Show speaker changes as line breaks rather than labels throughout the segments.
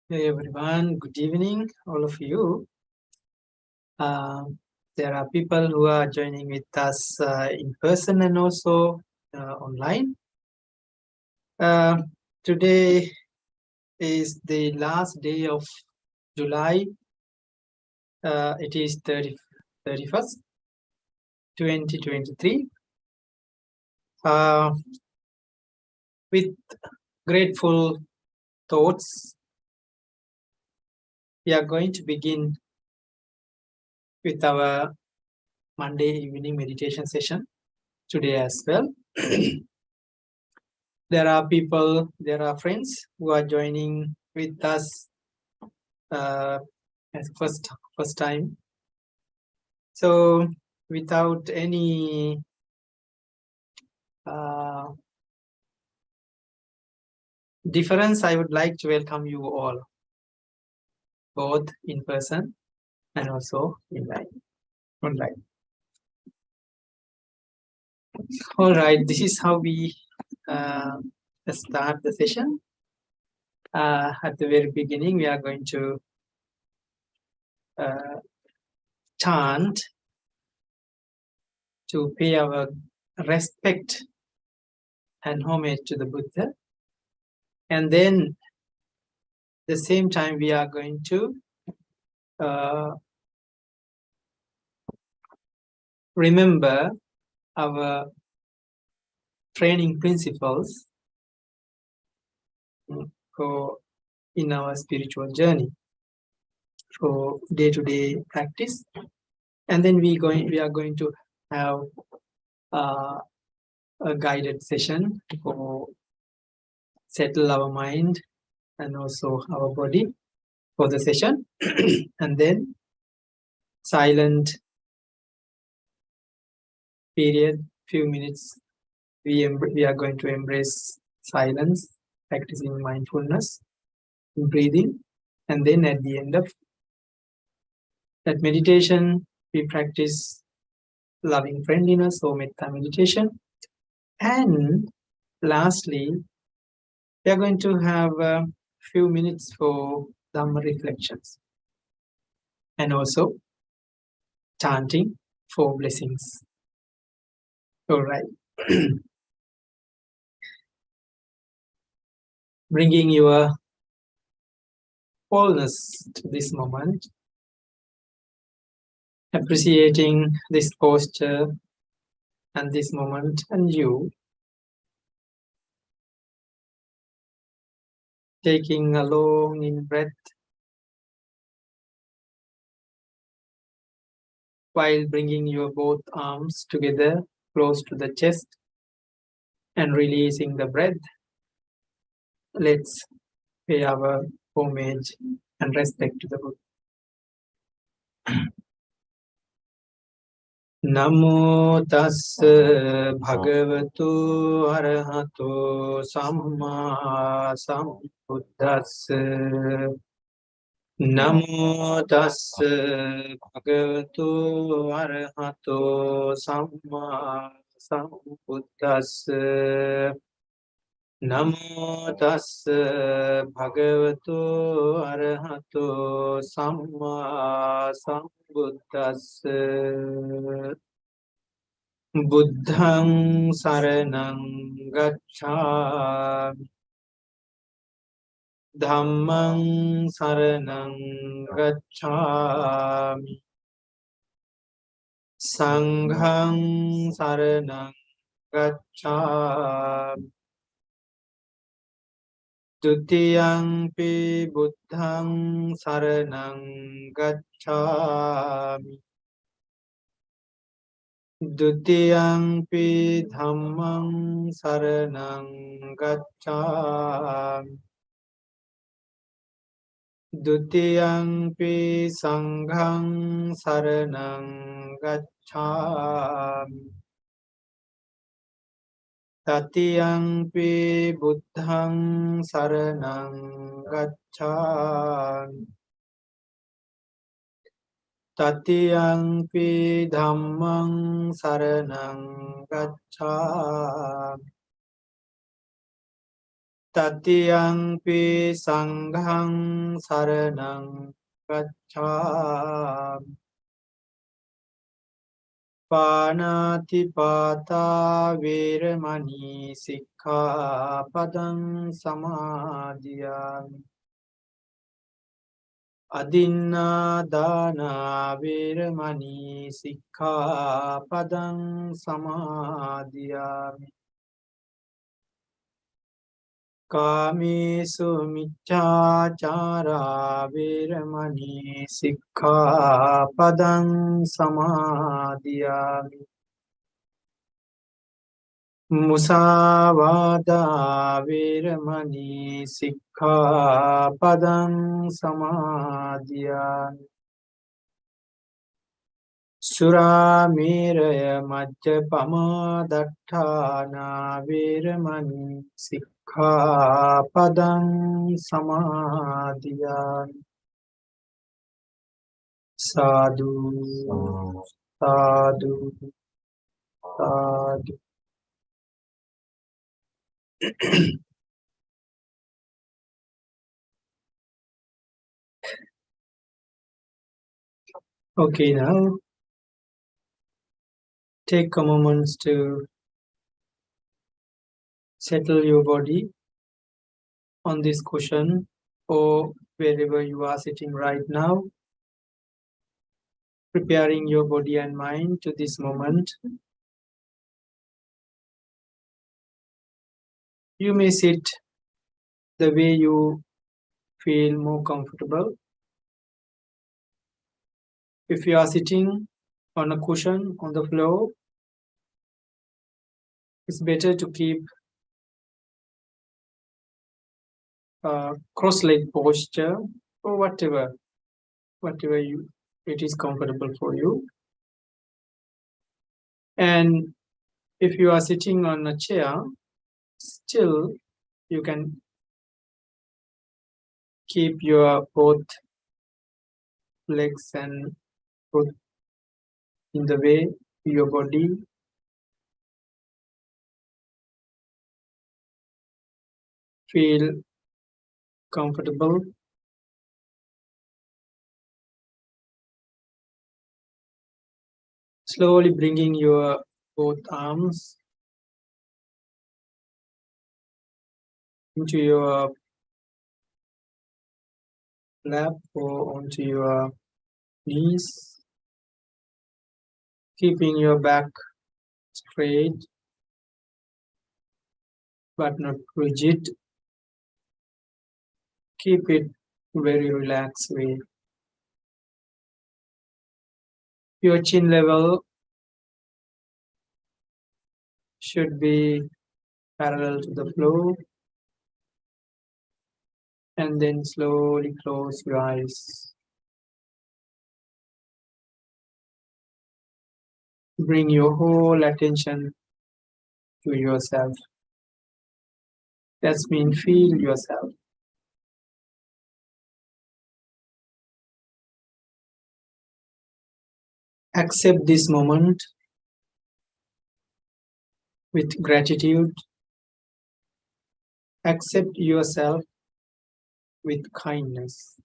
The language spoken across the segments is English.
Hey everyone, good evening, all of you. There are people who are joining with us in person and also online. Today is the last day of July. It is 31st, 2023. With grateful thoughts, we are going to begin with our Monday evening meditation session today as well. There are people, there are friends who are joining with us as first time. So without any difference, I would like to welcome you all, both in person and also online. All right, this is how we start the session. At the very beginning, we are going to chant to pay our respect and homage to the Buddha. And then the same time we are going to remember our training principles for in our spiritual journey for day-to-day practice. And then we are going to have a guided session for settle our mind and also our body for the session. And then silent period, few minutes, we are going to embrace silence, practicing mindfulness, breathing, and then at the end of that meditation, we practice loving friendliness or metta meditation. And lastly, we are going to have a few minutes for Dhamma reflections and also chanting for blessings. All right. Bringing your wholeness to this moment, appreciating this posture and this moment and you, taking a long in breath while bringing your both arms together close to the chest and releasing the breath. Let's pay our homage and respect to the Buddha. Namo tassa bhagavato arahato samma sambuddhassa. Namo tassa bhagavato arahato samma sambuddhassa. Namo tassa bhagavato arahato samma sambuddhassa. Buddhang saranang gacchami. Dhammang saranang gacchami. Sanghang saranang gacchami. Dutiyampi buddhang saranang gacchami. Dutiyampi dhammang saranang gacchami. Dutiyampi sanghang saranang gacchami. Tatiyampi buddhang saranang gacchami. Tatiyampi dhammang saranang gacchami. Tatiyampi sanghang saranang gacchami. Panatipata veramani sikkhapadang samadhiyami. Adinna veramani sikkhapadang samadhiyami. Kamesu miccācara veramani sikkhapadang samadhiyami. Musāvādā veramani sikkhapadang samadhiyami. Suramēraya majjapamā daṭṭhāna veramani sikkhapadang samadhiyami. Sadhu, sadhu, sadhu. Okay, now take a moment to settle your body on this cushion or wherever you are sitting right now, preparing your body and mind to this moment. You may sit the way you feel more comfortable. If you are sitting on a cushion on the floor, it's better to keep a cross-leg posture or whatever it is comfortable for you. And if you are sitting on a chair, still you can keep your both legs and foot in the way your body. Feel comfortable. Slowly bringing your both arms into your lap or onto your knees, keeping your back straight but not rigid. Keep it very relaxed way. Your chin level should be parallel to the floor, and then slowly close your eyes. Bring your whole attention to yourself. That means feel yourself. Accept this moment with gratitude. Accept yourself with kindness.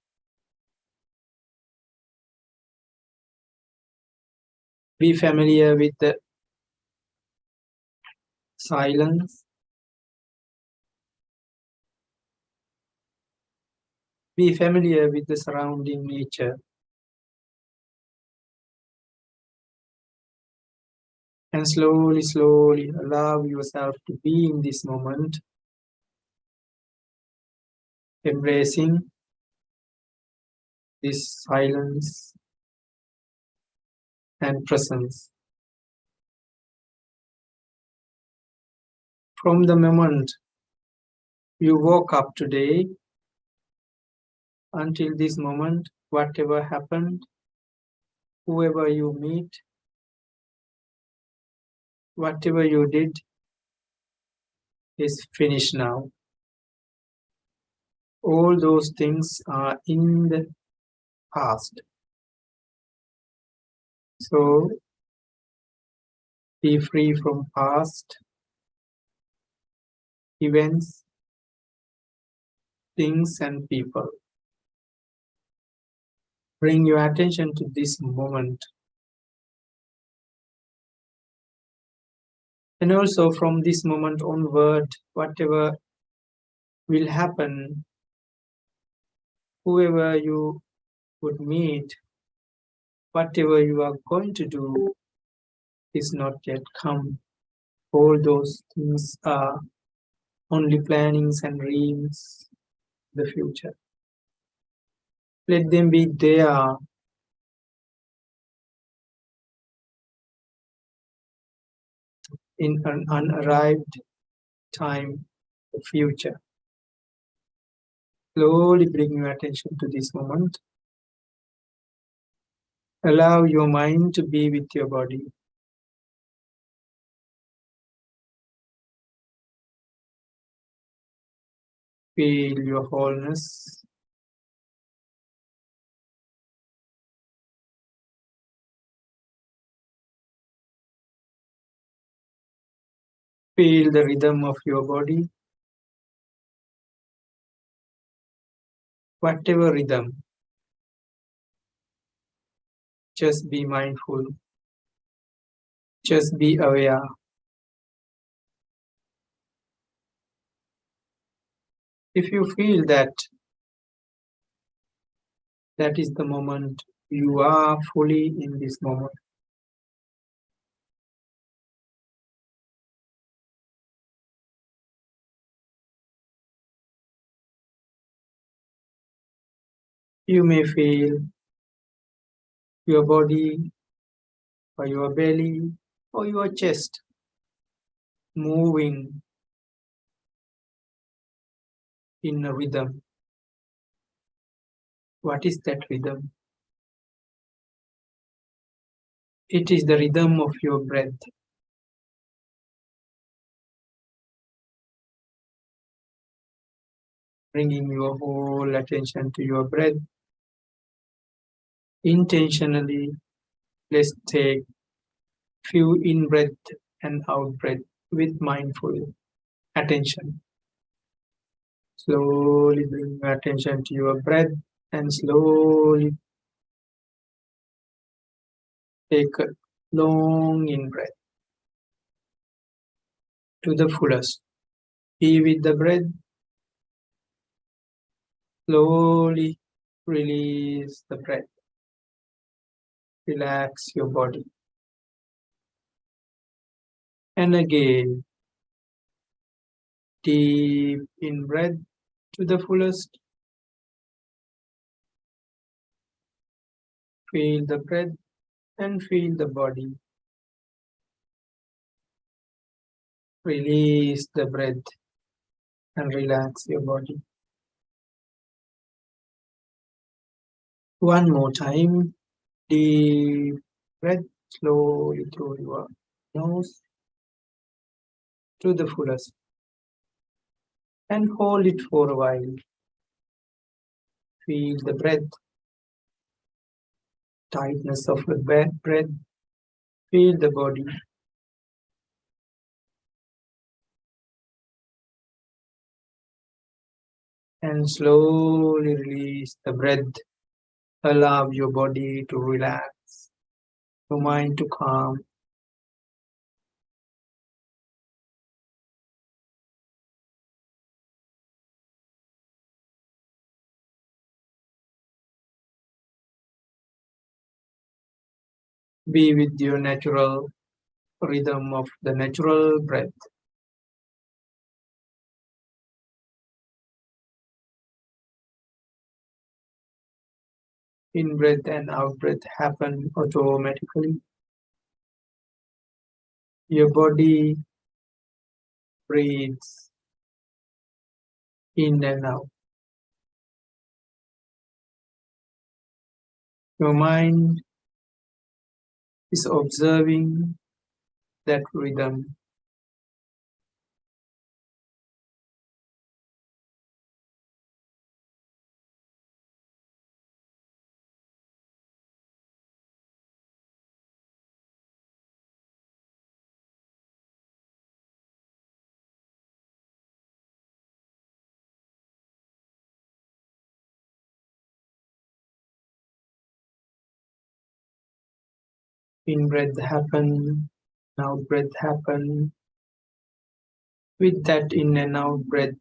Be familiar with the silence. Be familiar with the surrounding nature. And slowly, slowly allow yourself to be in this moment, embracing this silence and presence. From the moment you woke up today until this moment, whatever happened, whoever you meet, whatever you did is finished now. All those things are in the past. So be free from past events, things, and people. Bring your attention to this moment. And also from this moment onward, whatever will happen, whoever you would meet, whatever you are going to do is not yet come. All those things are only plannings and dreams, the future. Let them be there in an unarrived time, the future. Slowly bring your attention to this moment. Allow your mind to be with your body. Feel your wholeness. Feel the rhythm of your body. Whatever rhythm, just be mindful. Just be aware. If you feel that that is the moment, you are fully in this moment. You may feel your body or your belly or your chest moving in a rhythm. What is that rhythm? It is the rhythm of your breath. bringing your whole attention to your breath. Intentionally, let's take few in breath and out breath with mindful attention. Slowly bring your attention to your breath and slowly take a long in breath to the fullest. Be with the breath. Slowly release the breath. Relax your body. And again, deep in breath to the fullest. Feel the breath and feel the body. Release the breath and relax your body. One more time. Deep breath slowly through your nose to the fullest. And hold it for a while. Feel the breath, tightness of the breath. Feel the body. And slowly release the breath. Allow your body to relax, your mind to calm. Be with your natural rhythm of the natural breath. In breath and out breath happen automatically. Your body breathes in and out. Your mind is observing that rhythm. In breath happen, out breath happen. With that in and out breath,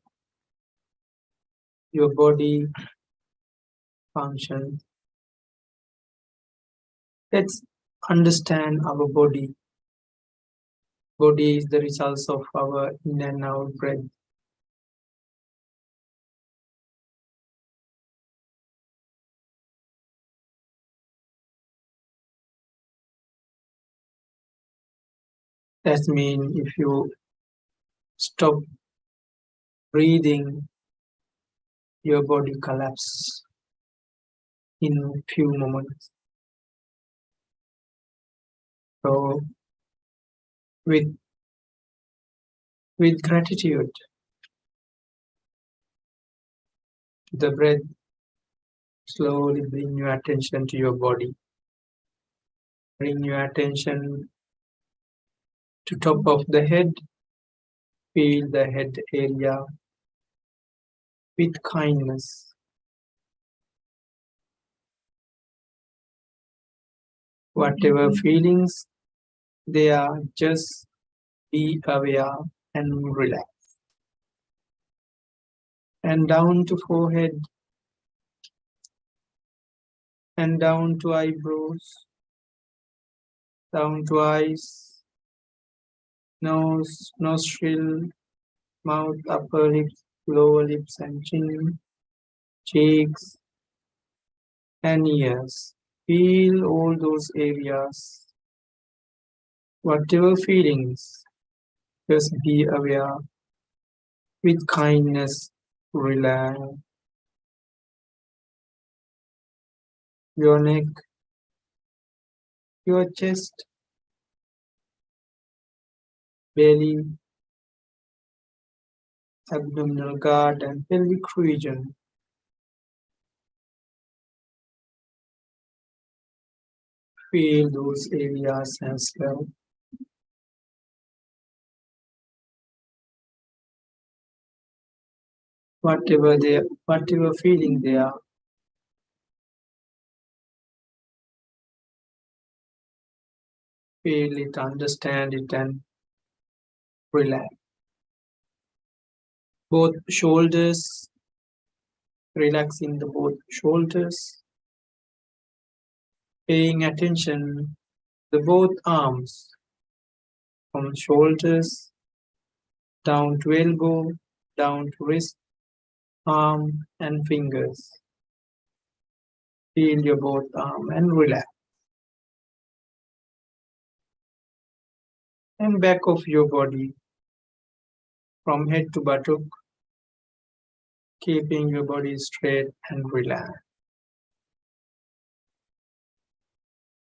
your body functions. Let's understand our body. Body is the results of our in and out breath. That means if you stop breathing, your body collapses in few moments. So with gratitude to the breath, slowly bring your attention to your body. Bring your attention to top of the head. Feel the head area with kindness. Whatever feelings they are, just be aware and relax. And down to forehead and down to eyebrows, down to eyes, nose, nostril, mouth, upper lips, lower lips and chin, cheeks and ears. Feel all those areas. Whatever feelings, just be aware with kindness, relax. Your neck, your chest, belly, abdominal guard and pelvic region. Feel those areas as well. Whatever feeling they are, feel it, understand it, and relax. Both shoulders, relaxing the both shoulders, paying attention to both arms, from shoulders down to elbow, down to wrist, arm, and fingers. Feel your both arm and relax. And back of your body, from head to buttock, keeping your body straight and relaxed.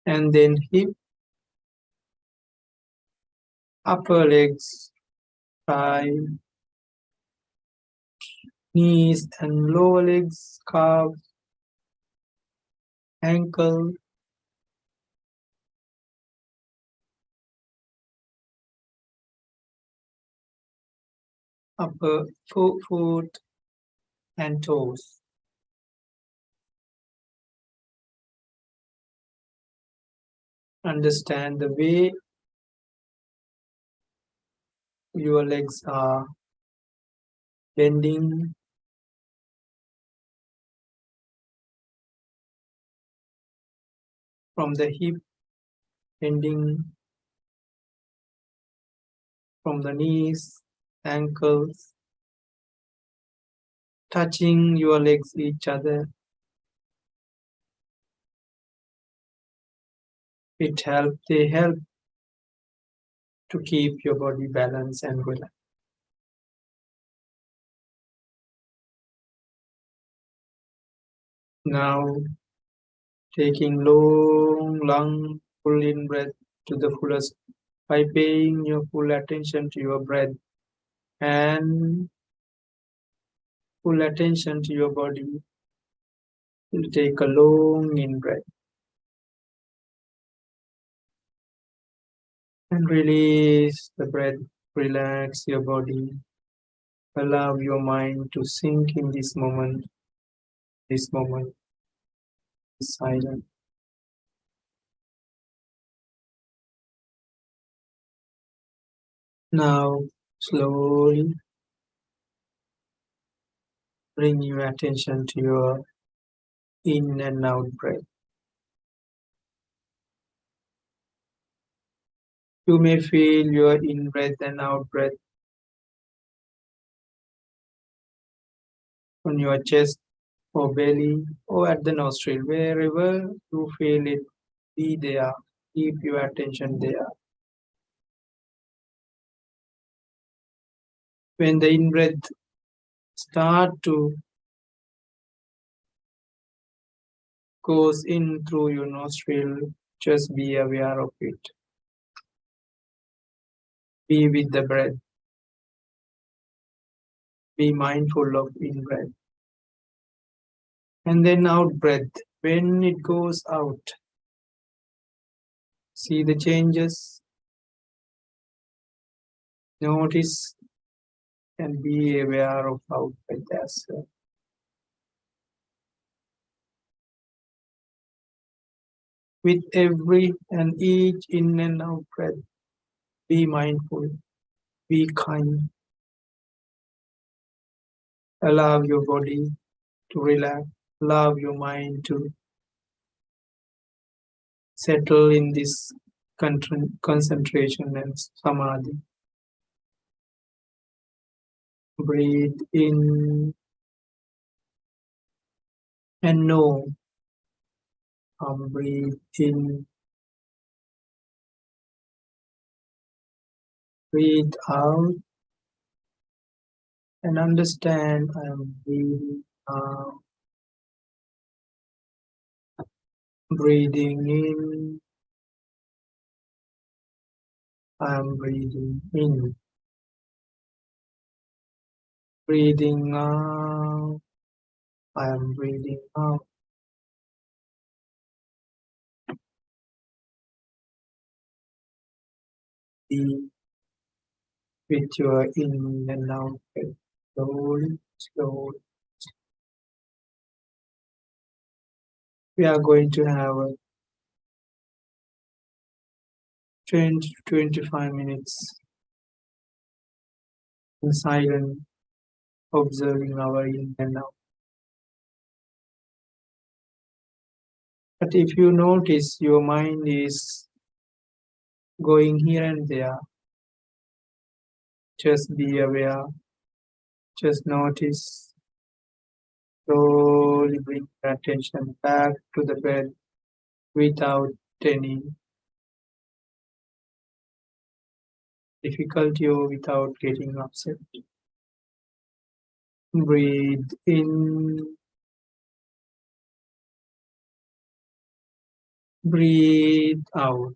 And then hip, upper legs, thigh, knees and lower legs, calves, ankle, upper foot and toes. Understand the way your legs are bending from the hip, bending from the knees, ankles, touching your legs each other. They help to keep your body balanced and relaxed. Now, taking long, full in breath to the fullest by paying your full attention to your breath and full attention to your body. You'll take a long in breath and release the breath. Relax your body. Allow your mind to sink in this moment. This moment is silent. Now, slowly bring your attention to your in and out breath. You may feel your in breath and out breath on your chest or belly or at the nostril. Wherever you feel it, be there. Keep your attention there. When the in breath start to goes in through your nostril, just be aware of it. Be with the breath. Be mindful of in breath. And then out breath. When it goes out, see the changes. Notice and be aware of out breath as well. With every and each in and out breath, be mindful, be kind. Allow your body to relax. Allow your mind to settle in this concentration and samadhi. Breathe in and know. Breathe in. Breathe out and understand I am breathing out. Breathing in. I am breathing in. Breathing out. I am breathing out. Deep with your in and out breath. Slowly, slowly. We are going to have a 20 to 25 minutes in silence, observing our in and out. But if you notice your mind is going here and there, just be aware, just notice, slowly bring your attention back to the breath without any difficulty or without getting upset. Breathe in, breathe out.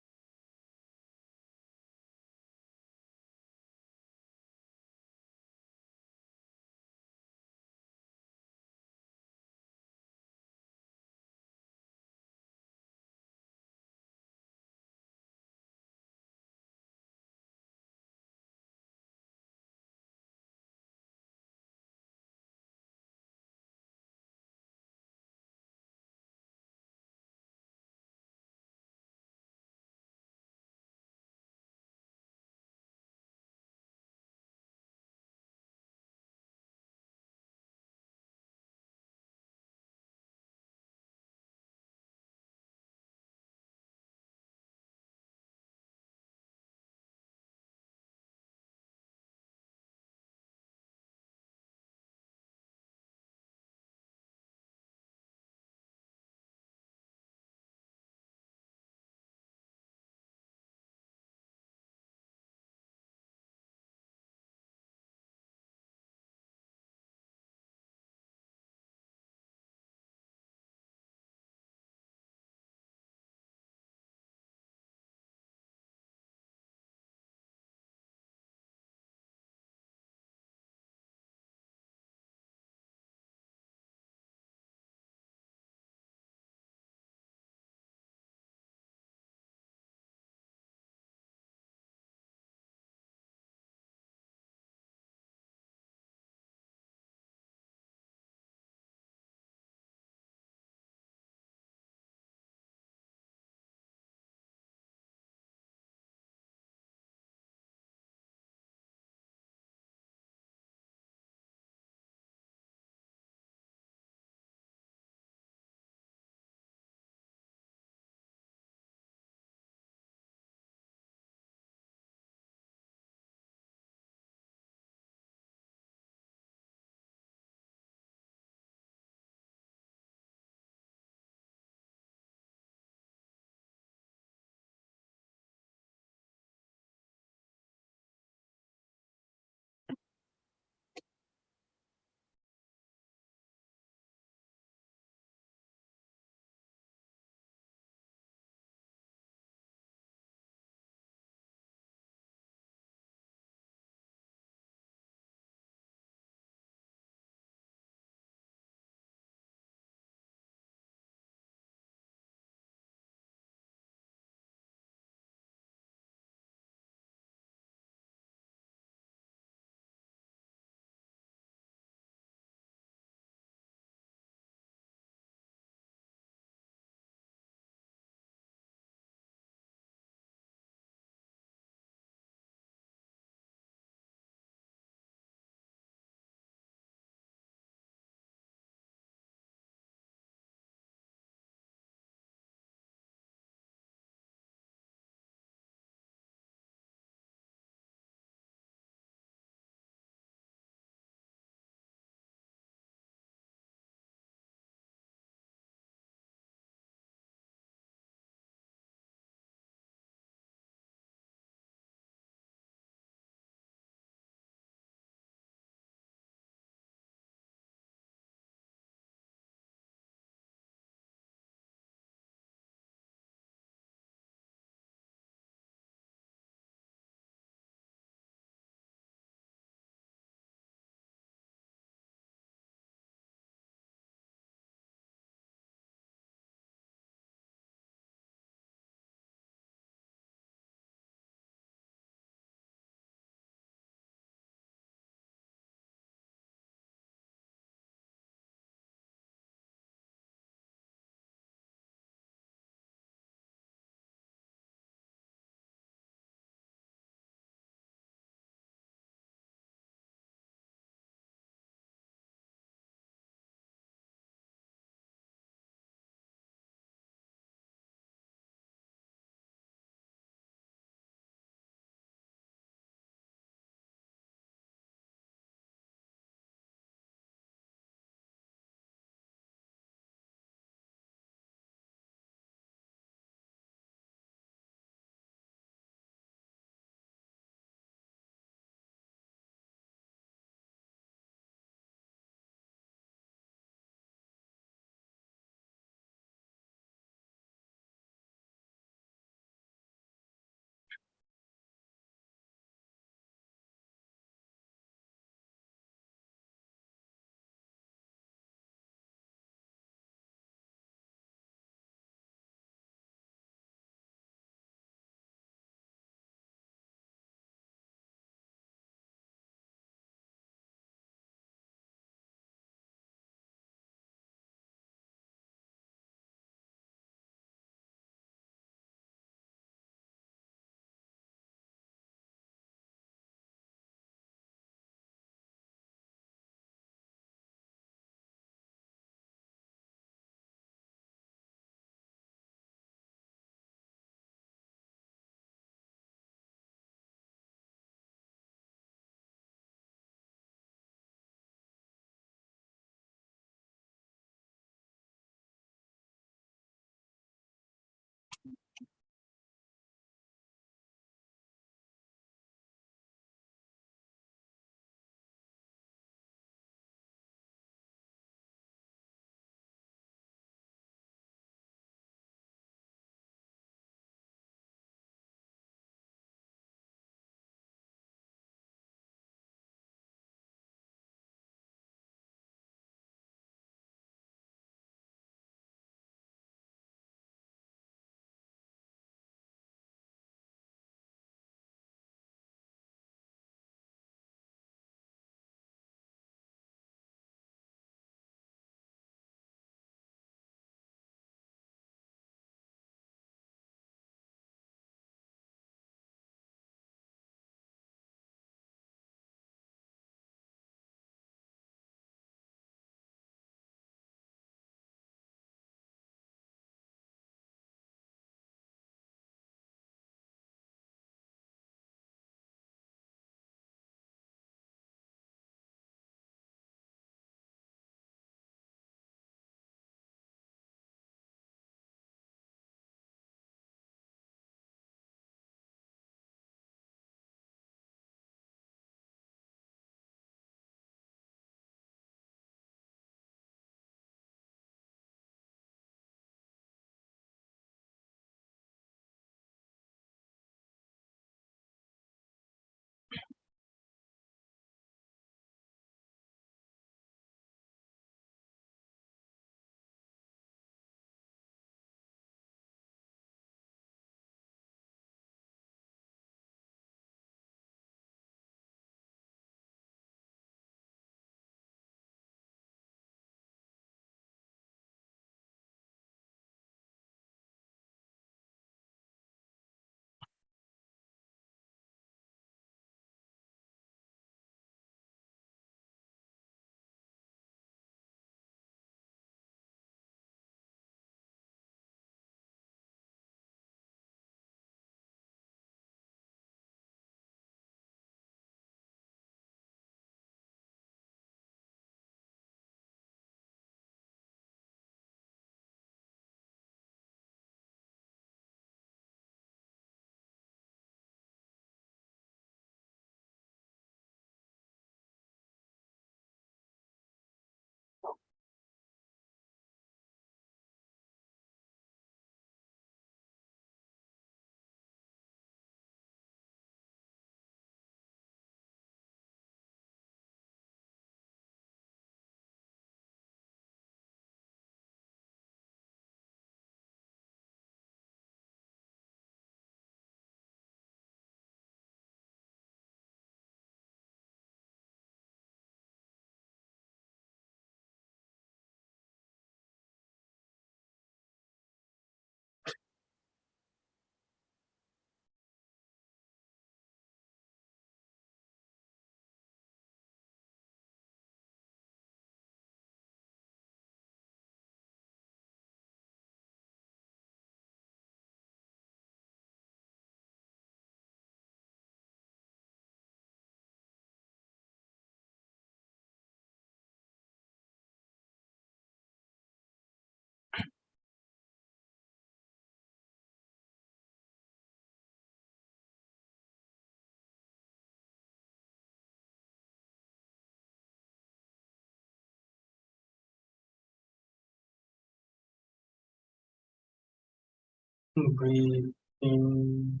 Breathe in,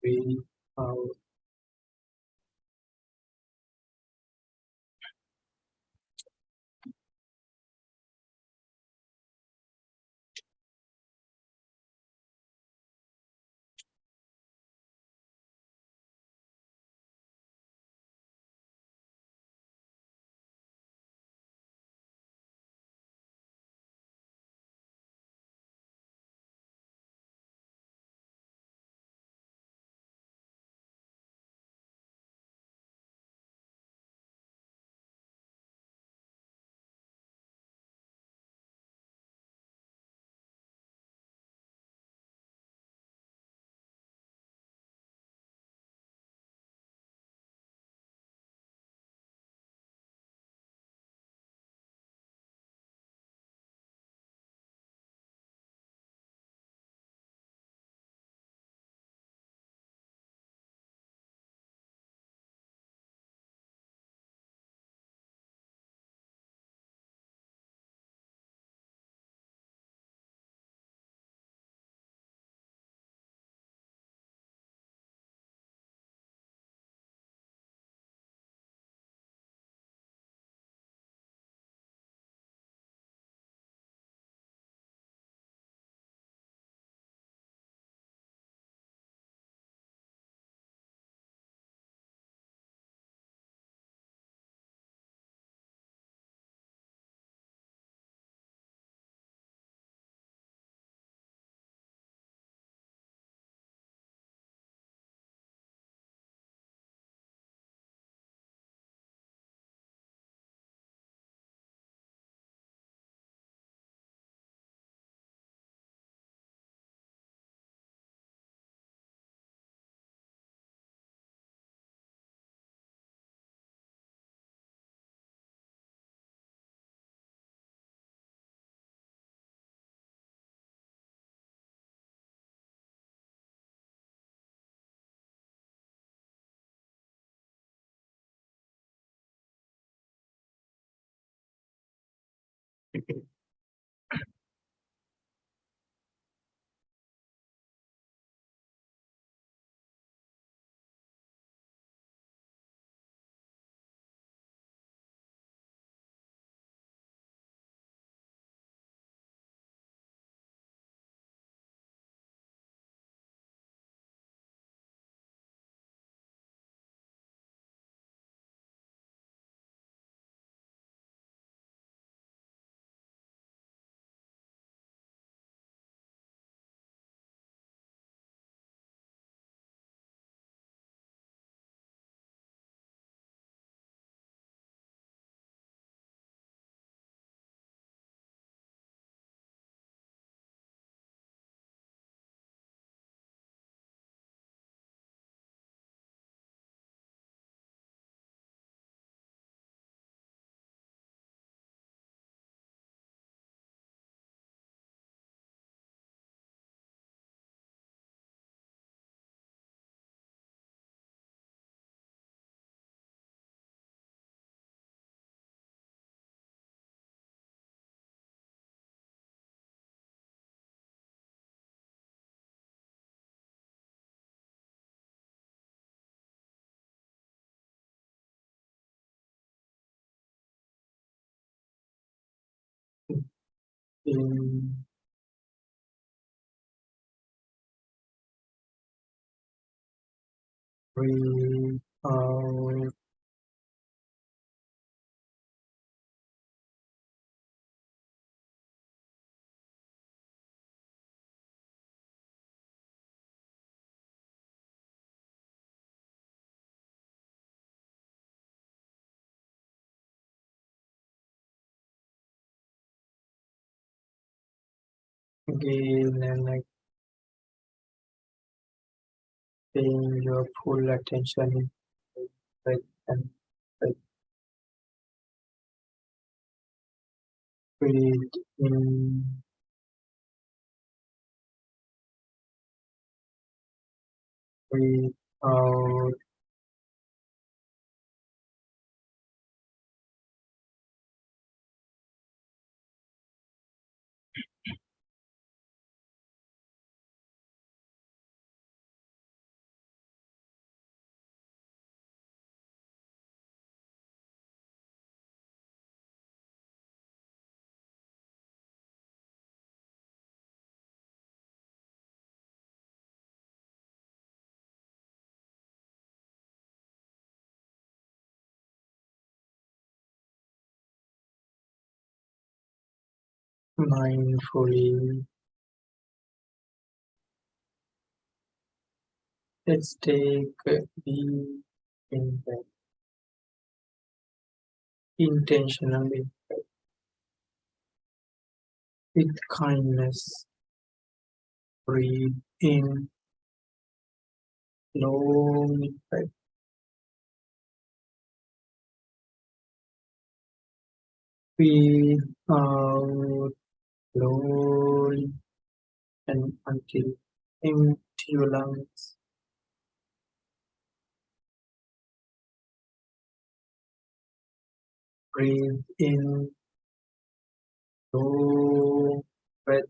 breathe out. In, breathe out. Again and paying your full attention in breath and breath. Breathe in, breathe out. mindfully. Let's take a deep breath intentionally with kindness. Breathe in long breath. Breathe out slowly and until empty your lungs. Breathe in long breath.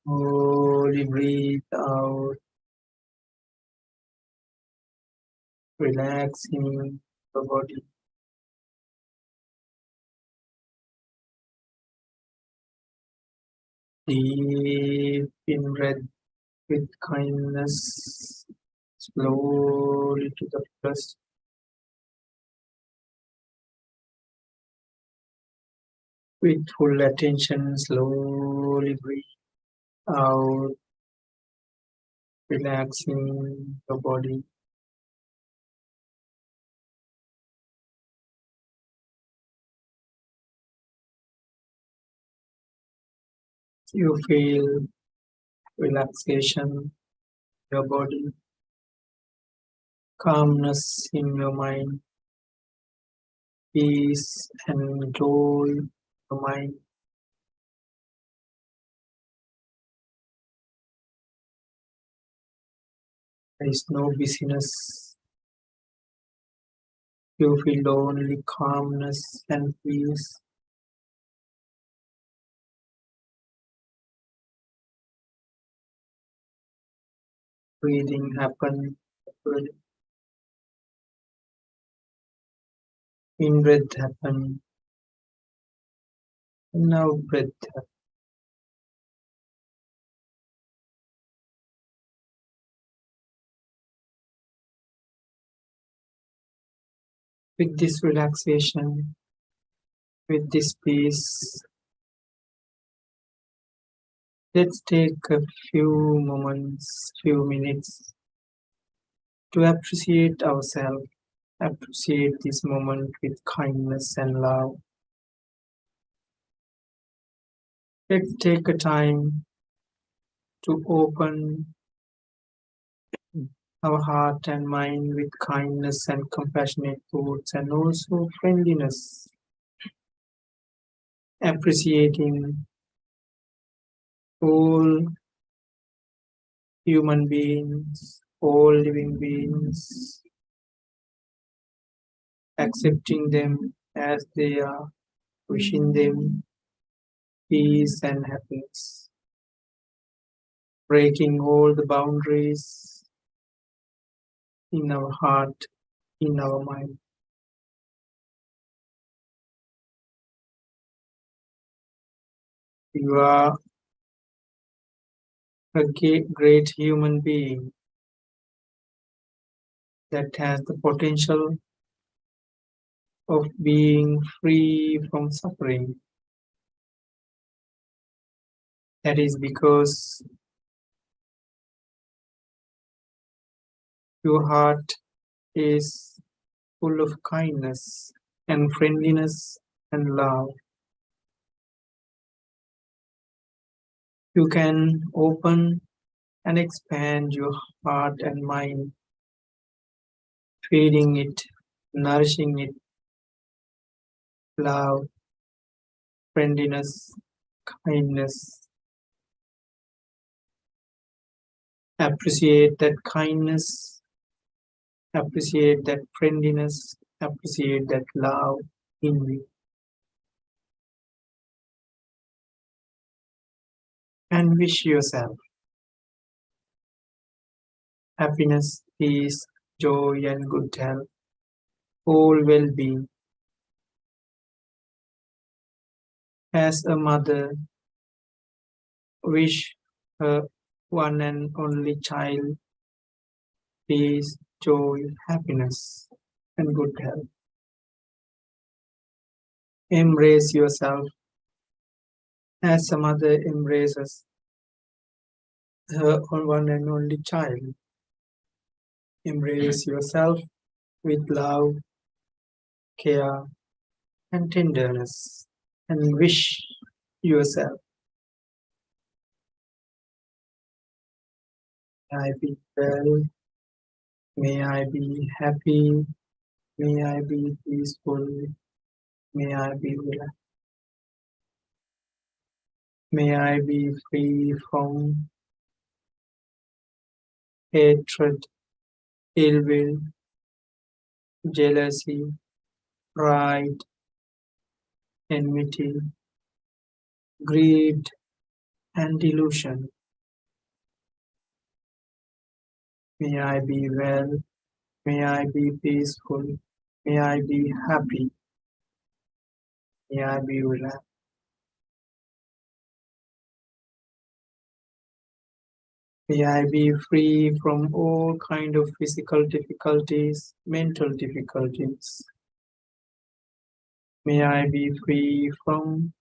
Slowly breathe out, relaxing the body. Deep in breath with kindness. Slowly to the first. With full attention, slowly breathe out, relaxing the body. You feel relaxation in your body, calmness in your mind, peace and joy in your mind. There is no busyness. You feel only calmness and peace. Breathing happen. In breath happen. Now breath happen. With this relaxation, with this peace, let's take a few moments, few minutes to appreciate ourselves, appreciate this moment with kindness and love. Let's take a time to open our heart and mind with kindness and compassionate thoughts and also friendliness, appreciating all human beings, all living beings, accepting them as they are, wishing them peace and happiness, breaking all the boundaries in our heart, in our mind. You are a great human being that has the potential of being free from suffering. That is because your heart is full of kindness and friendliness and love. You can open and expand your heart and mind, feeding it, nourishing it, love, friendliness, kindness. Appreciate that kindness, appreciate that friendliness, appreciate that love in you, and wish yourself happiness, peace, joy, and good health, all well being. As a mother, wish her one and only child peace, joy, happiness. and good health. Embrace yourself as a mother embraces her one and only child. Embrace yourself with love, care, and tenderness, and wish yourself, may I be well, may I be happy, may I be peaceful, may I be relaxed, may I be free from hatred, ill will, jealousy, pride, enmity, greed, and delusion. May I be well, may I be peaceful, may I be happy, may I be relaxed. May I be free from all kind of physical difficulties, mental difficulties. May I be free from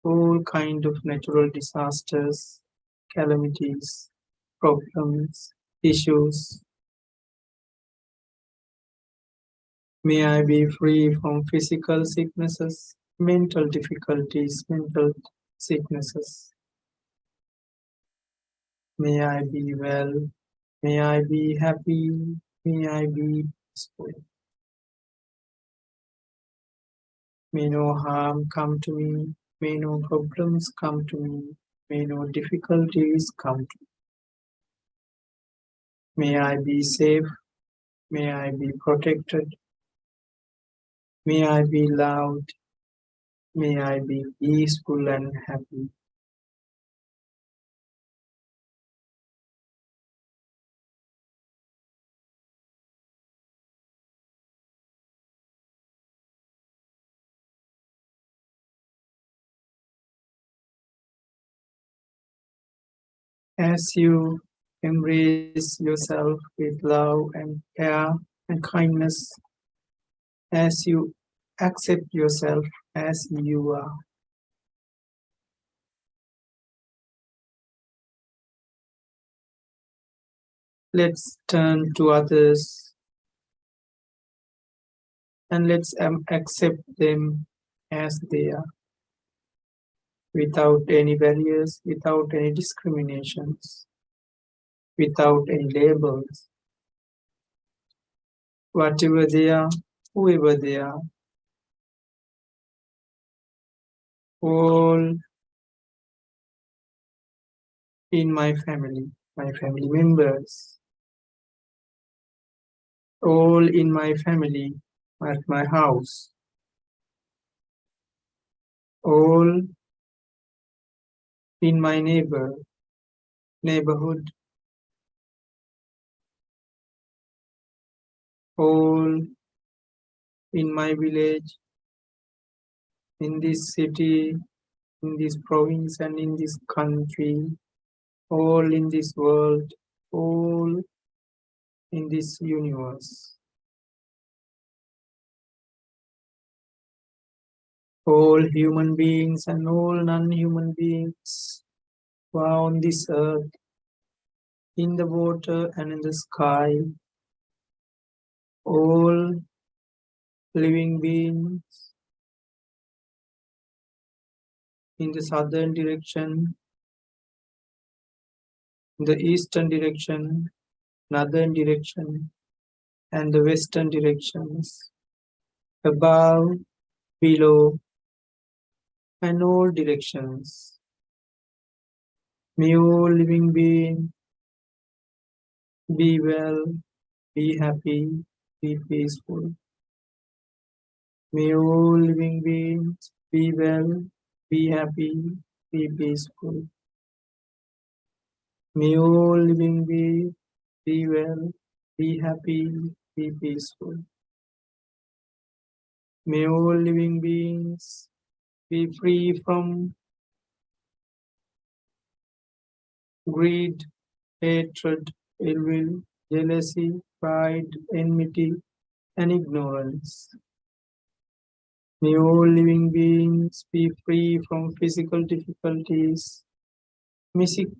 all kind of natural disasters, calamities, problems, issues. May I be free from physical sicknesses, mental difficulties, mental sicknesses. May I be well, may I be happy, may I be peaceful. May no harm come to me, may no problems come to me, may no difficulties come to me. May I be safe, may I be protected, may I be loved, may I be peaceful and happy. As you embrace yourself with love and care and kindness, as you accept yourself as you are, let's turn to others and let's accept them as they are, without any barriers, without any discriminations, without any labels. Whatever they are, whoever they are, all in my family members, all in my family, at my house, all in my neighborhood, all in my village, in this city, in this province, and in this country, all in this world, all in this universe. All human beings and all non-human beings who are on this earth, in the water and in the sky, all living beings in the southern direction, the eastern direction, northern direction, and the western directions, above, below, and all directions. May all living beings be well, be happy, be peaceful. May all living beings be well, be happy, be peaceful. May all living beings be well, be happy, be peaceful. May all living beings be free from greed, hatred, ill will, jealousy, pride, enmity, and ignorance. May all living beings be free from physical difficulties, music-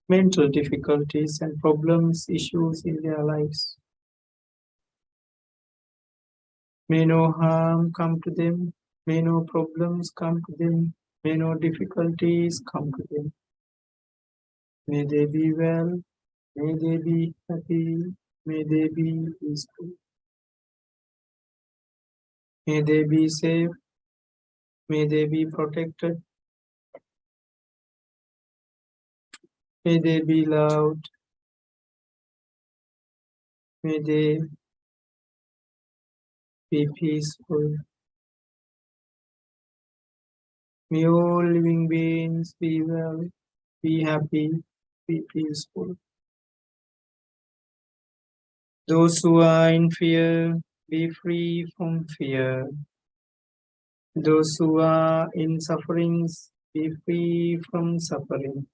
mental difficulties, and problems, issues in their lives. May no harm come to them, may no problems come to them, may no difficulties come to them. May they be well, may they be happy, may they be peaceful. May they be safe, may they be protected, may they be loved, may they be peaceful. May all living beings be well, be happy, be peaceful. Those who are in fear, be free from fear. Those who are in sufferings, be free from suffering.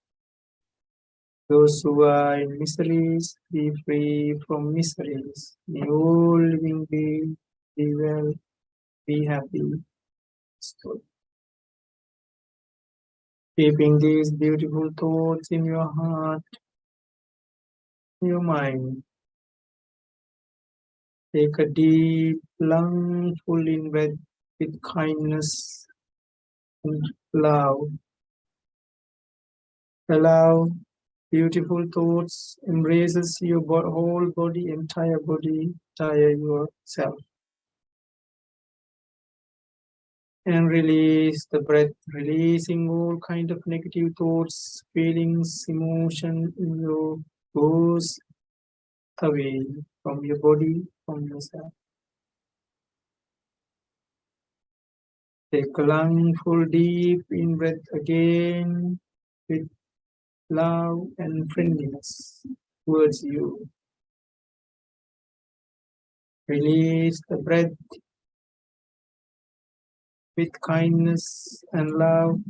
Those who are in miseries, be free from miseries. May all living beings be well, be happy. So, keeping these beautiful thoughts in your heart, your mind, take a deep, lungful in breath with kindness and love. Allow beautiful thoughts embraces your whole body, entire yourself. And release the breath, releasing all kind of negative thoughts, feelings, emotion in your goes away from your body, from yourself. Take a lungful deep in breath again with love and friendliness towards you. Release the breath with kindness and love,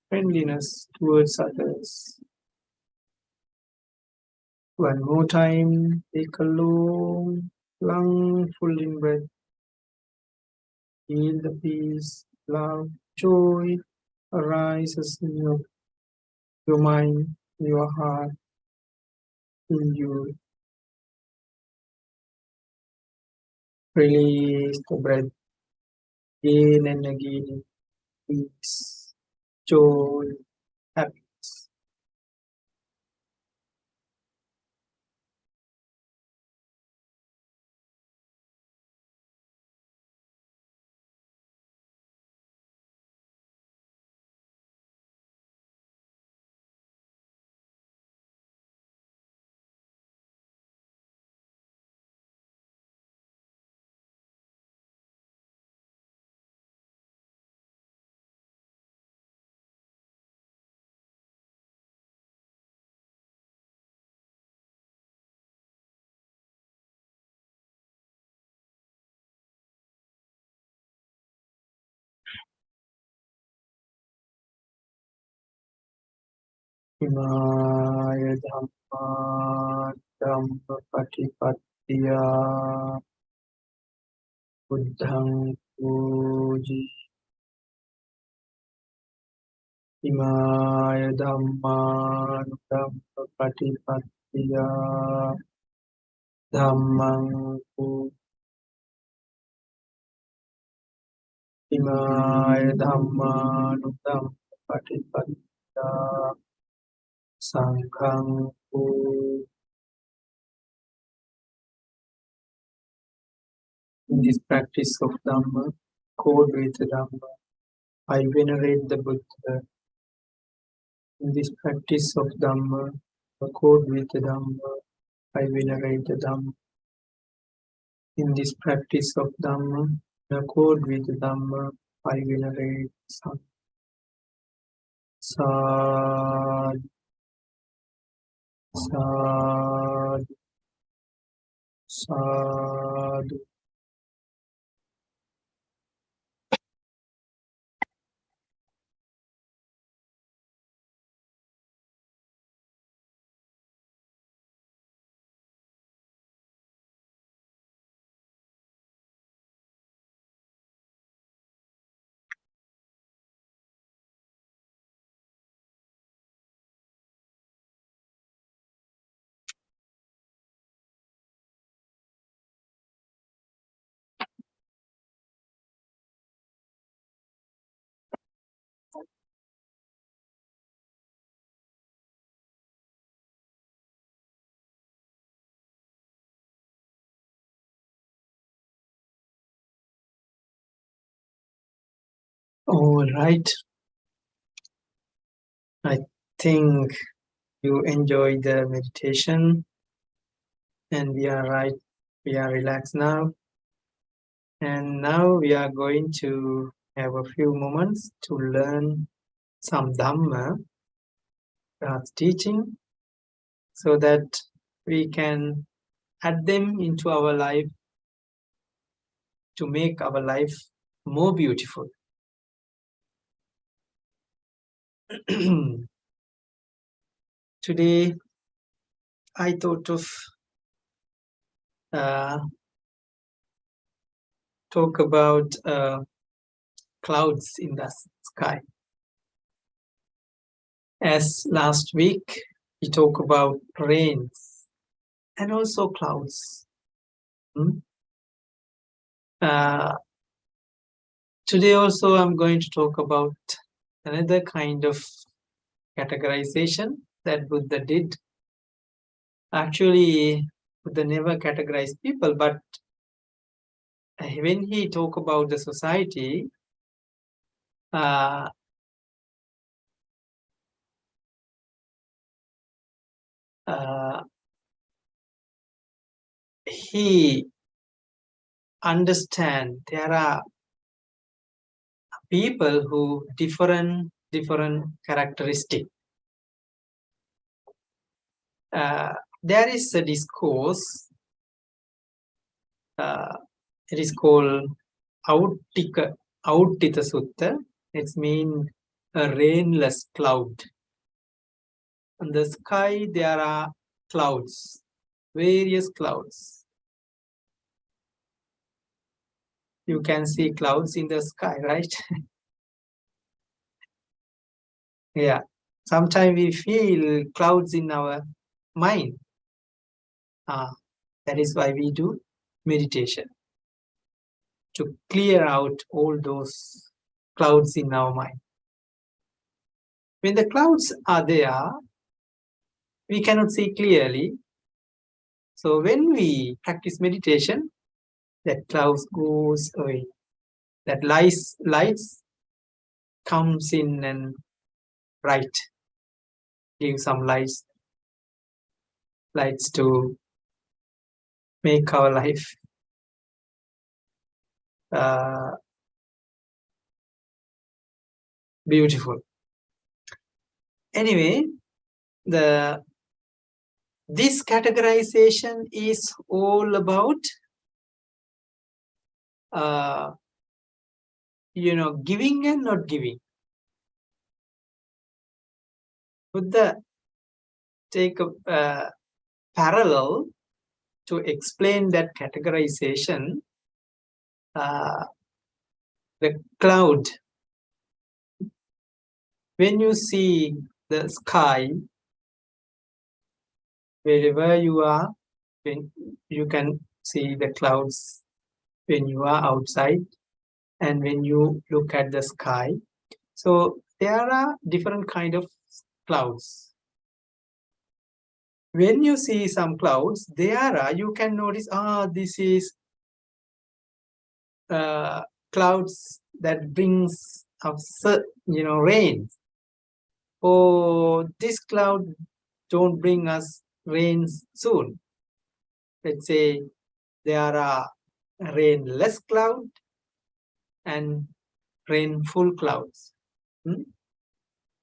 friendliness towards others. One more time, take a long, lungful in breath. Feel the peace, love, joy arises in your mind, your heart, in you. Release the breath again and again. Peace, joy, happiness. Himaya Dhamma Dhamma Patipattiya Buddhang Puji. Himaya Dhamma Dhamma Patipattiya Dhammang Puji. Himaya Dhamma Dhamma Patipattiya Sanghang Puji. In this practice of Dhamma, code with Dhamma, I venerate the Buddha. In this practice of Dhamma, accord with the Dhamma, I venerate the Dhamma. In this practice of Dhamma, accord with the Dhamma, I venerate Sangha. Sadhu, sadhu, sadhu. All right. I think you enjoy the meditation, and we are right. We are relaxed now. And now we are going to have a few moments to learn some Dhamma, God's teaching, so that we can add them into our life to make our life more beautiful. Today, I thought of talk about clouds in the sky. As last week, we talked about rains and also clouds. Today also I'm going to talk about another kind of categorization that Buddha did. Actually, Buddha never categorized people, but when he talked about the society, he understand there are people who different characteristic. There is a discourse. It is called Auttika Sutta. It means a rainless cloud. In the sky, there are clouds, various clouds. You can see clouds in the sky, right? Yeah. Sometimes we feel clouds in our mind. That is why we do meditation, to clear out all those clouds in our mind. When the clouds are there, we cannot see clearly. So when we practice meditation, that clouds goes away. That lights comes in and bright, give some lights to make our life beautiful. Anyway, this categorization is all about giving and not giving. Buddha take a parallel to explain that categorization. The cloud, when you see the sky, wherever you are, when you can see the clouds when you are outside and when you look at the sky. So there are different kind of clouds. When you see some clouds, you can notice, this is clouds that brings up, rain. Oh, this cloud don't bring us rains soon. Let's say there are rainless cloud and rainful clouds.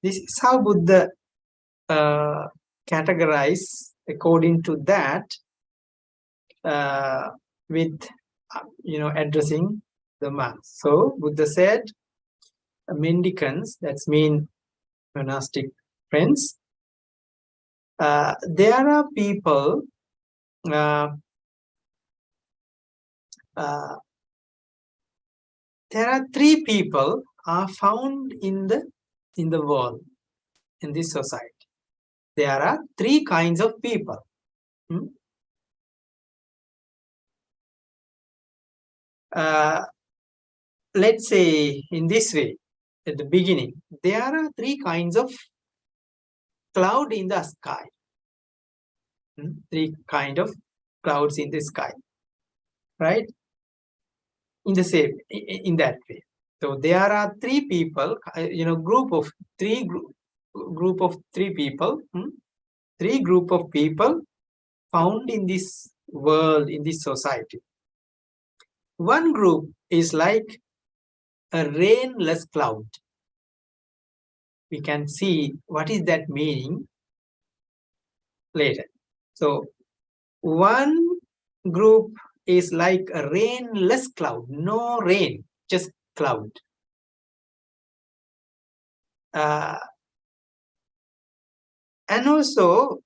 This is how Buddha categorize according to that, with addressing the mass. So Buddha said, mendicants, that's mean monastic friends, there are people, there are three people are found in the world, in this society. There are three kinds of people. Let's say in this way, at the beginning, there are three kinds of cloud in the sky. Three kind of clouds in the sky, right? In the same, in that way. So there are three people, group of three people, three group of people found in this world, in this society. One group is like a rainless cloud. We can see what is that meaning later. So one group is like a rainless cloud, no rain, just cloud. And also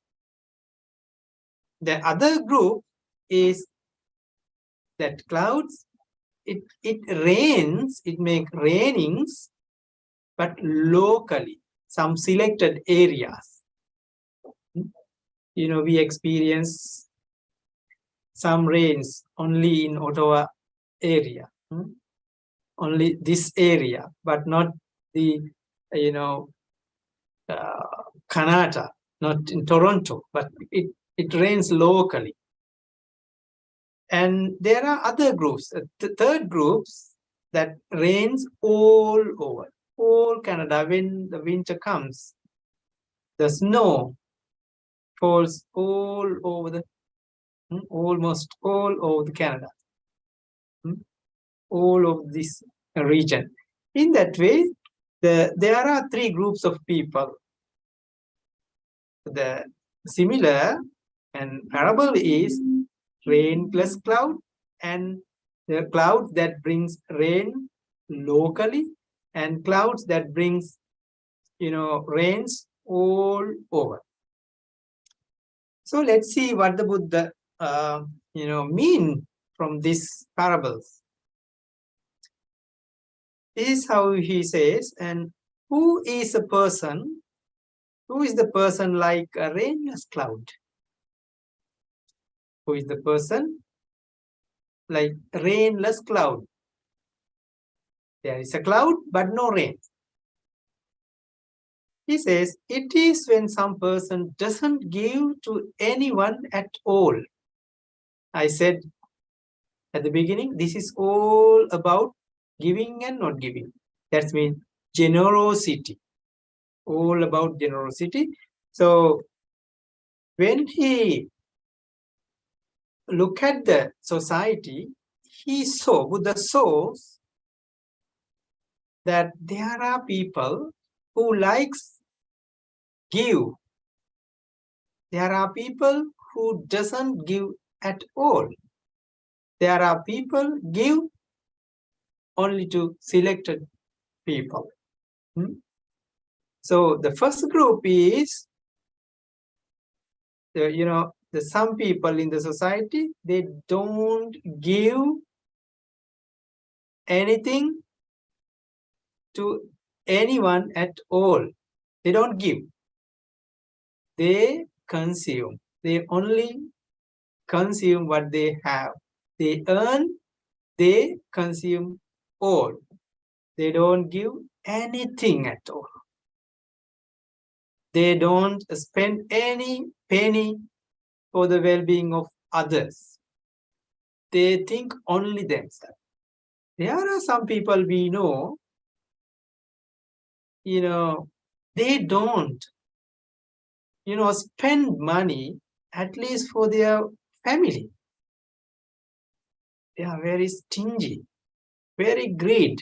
the other group is that clouds, it rains, it make rainings, but locally, some selected areas. We experience some rains only in Ottawa area, only this area, but not the, Canada, not in Toronto, but it rains locally. And there are other groups, third groups, that rains all over, all Canada. When the winter comes, the snow falls all over the, almost all over the Canada, all of this region. In that way, there are three groups of people. The similar and parable is rain plus cloud, and the clouds that brings rain locally, and clouds that brings rains all over. So let's see what the Buddha mean from these parables. This is how he says, and who is a person? Who is the person like a rainless cloud? Who is the person like rainless cloud? There is a cloud, but no rain. He says, it is when some person doesn't give to anyone at all. I said at the beginning, this is all about giving and not giving. That means generosity. All about generosity. So when he looked at the society, Buddha saw that there are people who likes give. There are people who doesn't give at all. There are people give only to selected people. So the first group is some people in the society, they don't give anything to anyone at all. They don't give. They consume. They only consume what they have. They earn, they consume all. They don't give anything at all. They don't spend any penny for the well-being of others. They think only themselves. There are some people we know, they don't, spend money at least for their family. They are very stingy, very greed.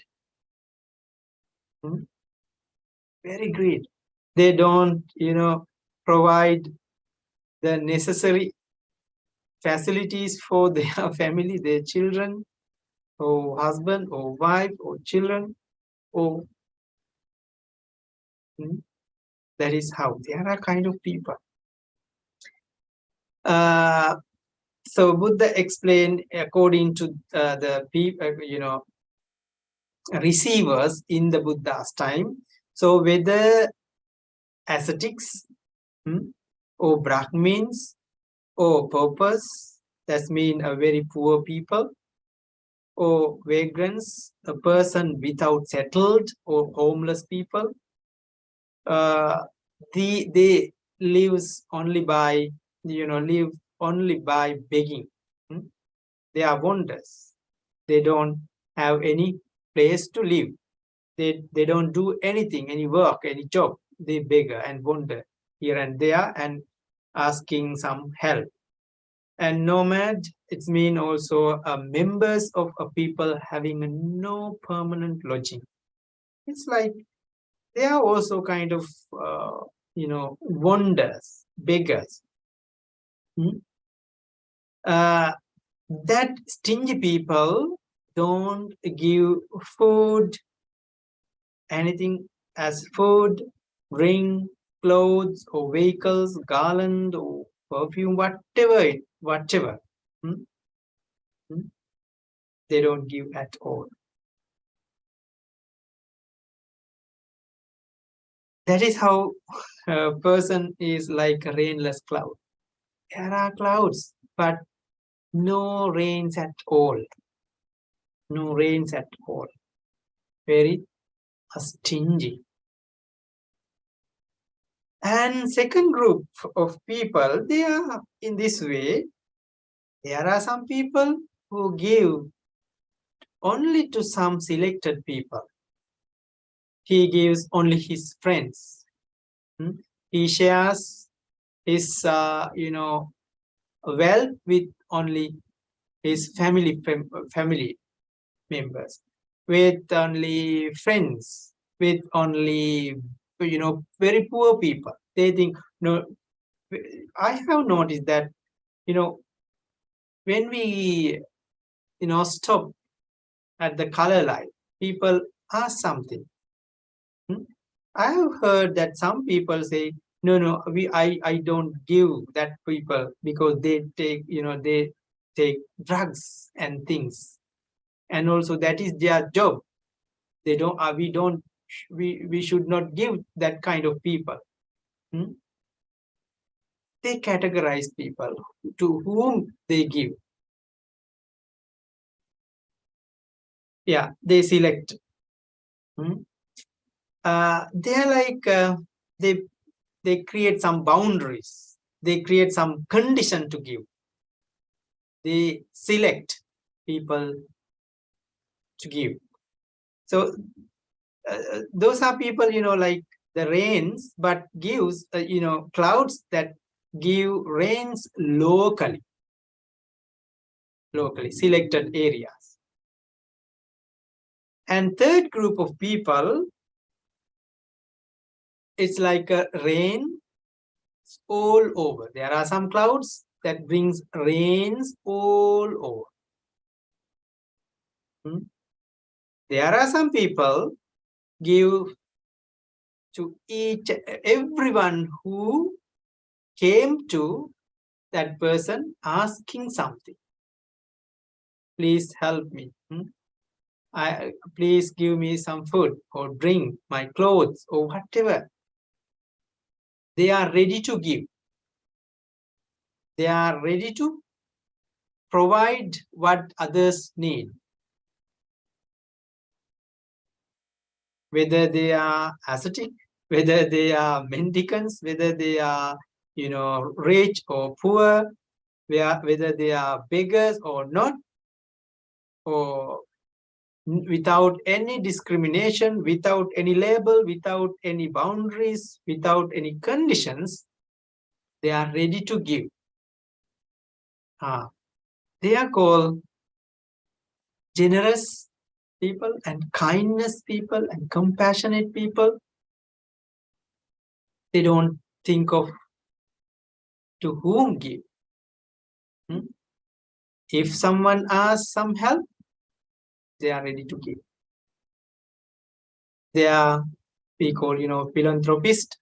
Very greed. They don't, provide the necessary facilities for their family, their children, or husband, or wife, or children, or that is how there are kind of people. So Buddha explained according to the people, receivers in the Buddha's time. So whether ascetics or Brahmins or paupers, that means a very poor people, or vagrants, a person without settled, or homeless people, they lives only by live only by begging. They are wonders. They don't have any place to live. They don't do anything, any work, any job. They beg and wander here and there and asking some help. And nomad, it's mean also members of a people having a no permanent lodging. It's like they are also kind of wanders, beggars. Hmm? That stingy people don't give food, anything as food, ring, clothes, or vehicles, garland, or perfume, whatever. Hmm? Hmm? They don't give at all. That is how a person is like a rainless cloud. There are clouds, but no rains at all. No rains at all. Very stingy. And second group of people, they are in this way. There are some people who give only to some selected people. He gives only his friends. He shares his, wealth with only his family members, with only friends, with only, very poor people. They think, no, I have noticed that, when we, stop at the color light, people ask something. I have heard that some people say, no, I don't give that people because they take drugs and things, and also that is their job. They don't. We should not give that kind of people. Hmm? They categorize people to whom they give. Yeah, they select. Hmm? They're like they they create some boundaries. They create some condition to give. They select people to give. So those are people, like the rains, but gives, clouds that give rains locally, selected areas. And third group of people, it's like a rain all over. There are some clouds that brings rains all over. There are some people give to everyone who came to that person asking something. Please help me. Please give me some food or drink, my clothes or whatever. They are ready to give. They are ready to provide what others need. Whether they are ascetic, whether they are mendicants, whether they are, rich or poor, whether they are beggars or not, or without any discrimination, without any label, without any boundaries, without any conditions, they are ready to give. They are called generous people and kindness people and compassionate people. They don't think of to whom give. If someone asks some help, they are ready to give. They are, we call, philanthropists.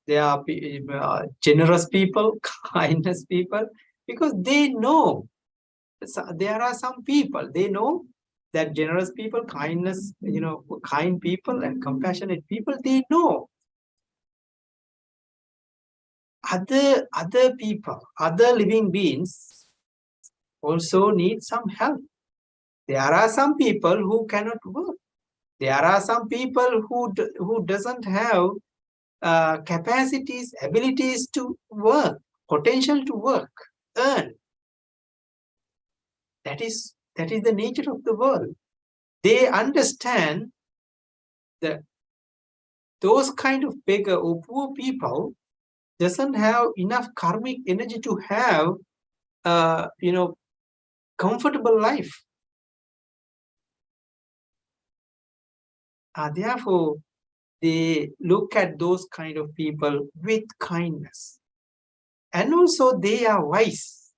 They are generous people, kindness people, because they know. There are some people, they know that generous people, kindness, kind people and compassionate people, they know other people, other living beings also need some help. There are some people who cannot work. There are some people who doesn't have capacities, abilities to work, potential to work, earn. That is the nature of the world. They understand those kind of beggar or poor people doesn't have enough karmic energy to have comfortable life. Therefore, they look at those kind of people with kindness. And also they are wise,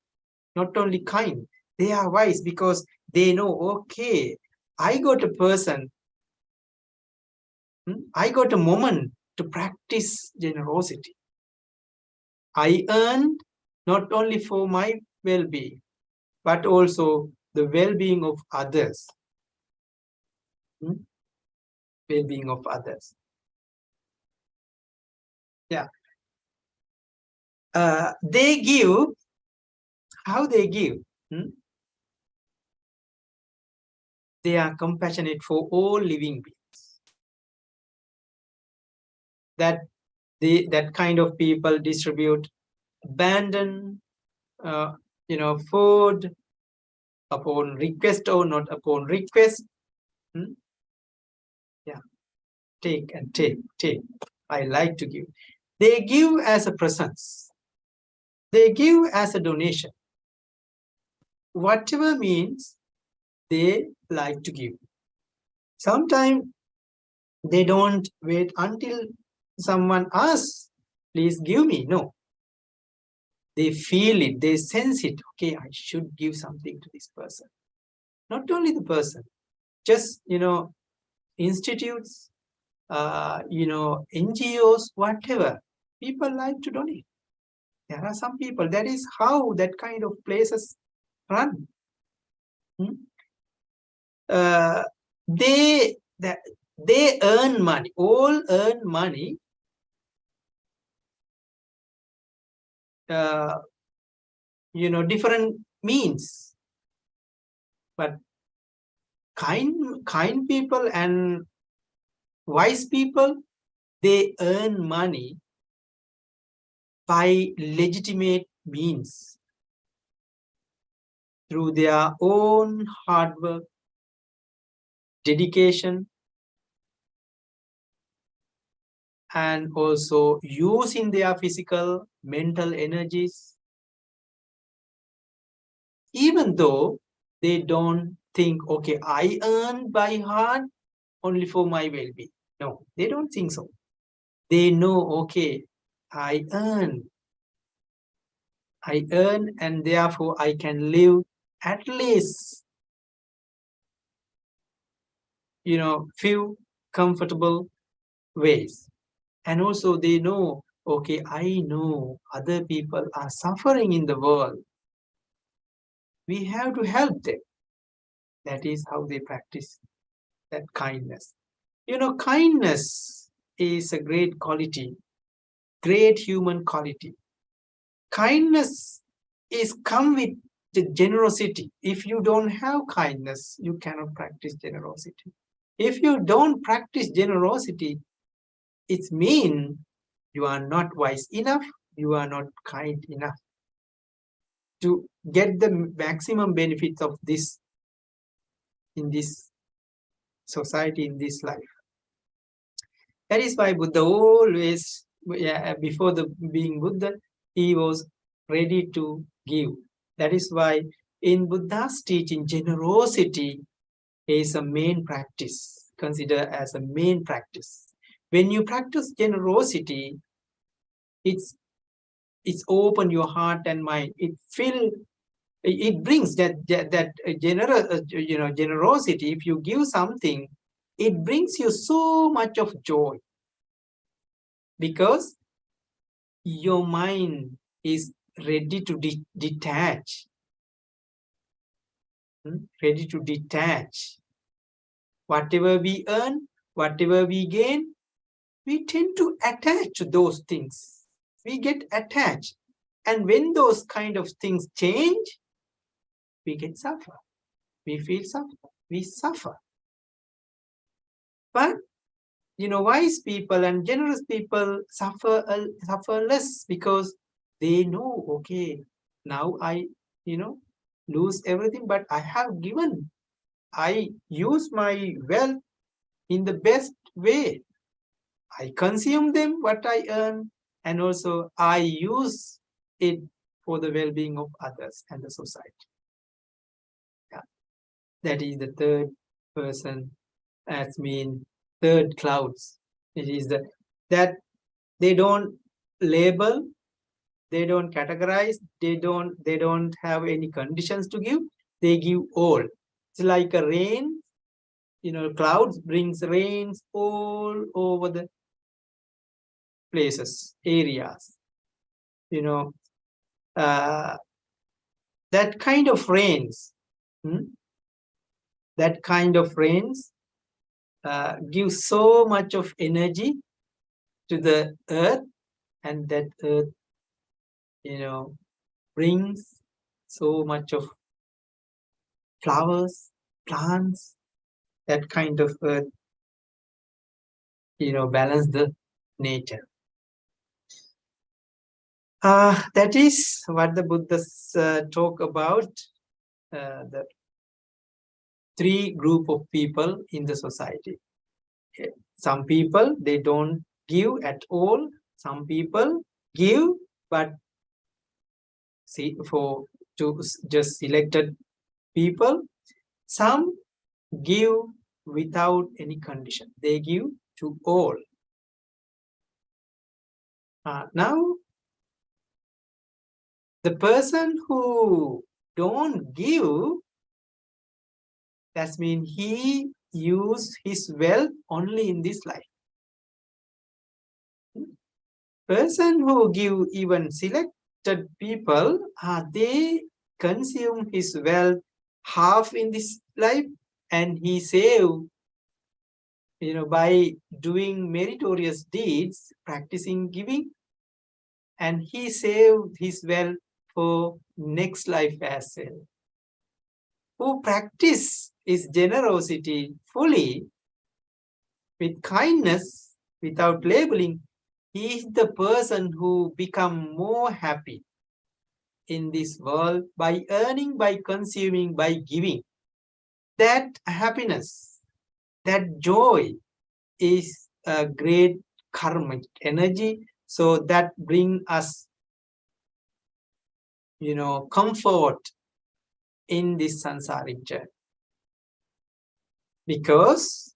not only kind, they are wise because they know, okay, I got a person, I got a moment to practice generosity. I earned not only for my well-being, but also the well-being of others. Well-being of others. Yeah. They give, how they give? They are compassionate for all living beings. That kind of people distribute abandon, food upon request or not upon request. Yeah, take and take. I like to give. They give as a presence. They give as a donation. Whatever means they like to give. Sometimes they don't wait until someone asks, please give me. No. They feel it, they sense it. Okay, I should give something to this person. Not only the person, just, institutes, NGOs, whatever. People like to donate. There are some people, that is how that kind of places run. They earn money, all earn money different means, but kind people and wise people, they earn money by legitimate means through their own hard work, dedication, and also using their physical, mental energies, even though they don't think, okay, I earn by hard only for my well-being. No, they don't think so. They know, okay, I earn and therefore I can live at least, few comfortable ways. And also they know, okay, I know other people are suffering in the world. We have to help them. That is how they practice that kindness. Kindness is a great quality, great human quality. Kindness is come with the generosity. If you don't have kindness, you cannot practice generosity. If you don't practice generosity, it means you are not wise enough, you are not kind enough to get the maximum benefits of this in this society, in this life. That is why Buddha always, before being Buddha, he was ready to give. That is why in Buddha's teaching, generosity is a main practice, considered as a main practice. When you practice generosity, it's open your heart and mind. It brings that generosity. If you give something, it brings you so much of joy, because your mind is ready to detach. Ready to detach. Whatever we earn, whatever we gain, we tend to attach to those things. We get attached. And when those kind of things change, we get suffer. We feel suffer. We suffer. But wise people and generous people suffer less, because they know, okay, now I lose everything, but I have given. I use my wealth in the best way. I consume them, what I earn, and also I use it for the well-being of others and the society. Yeah. That is the third person, as mean third clouds. It is that they don't label, they don't categorize, they don't have any conditions to give. They give all. It's like a rain, clouds brings rains all over the places, areas. That kind of rains, that kind of rains give so much of energy to the earth, and that earth, brings so much of flowers, plants. That kind of earth, balance the nature. That is what the Buddhas talk about, the three group of people in the society. Some people, they don't give at all. Some people give, but to just selected people. Some give without any condition. They give to all. Now, the person who don't give, that means he use his wealth only in this life. Person who give, even selected people, they consume his wealth half in this life, and he save, by doing meritorious deeds, practicing giving, and he saved his wealth for next life as well. Who practice his generosity fully, with kindness, without labeling, he is the person who become more happy in this world by earning, by consuming, by giving. That happiness, that joy is a great karmic energy. So that bring us, comfort in this samsaric journey. Because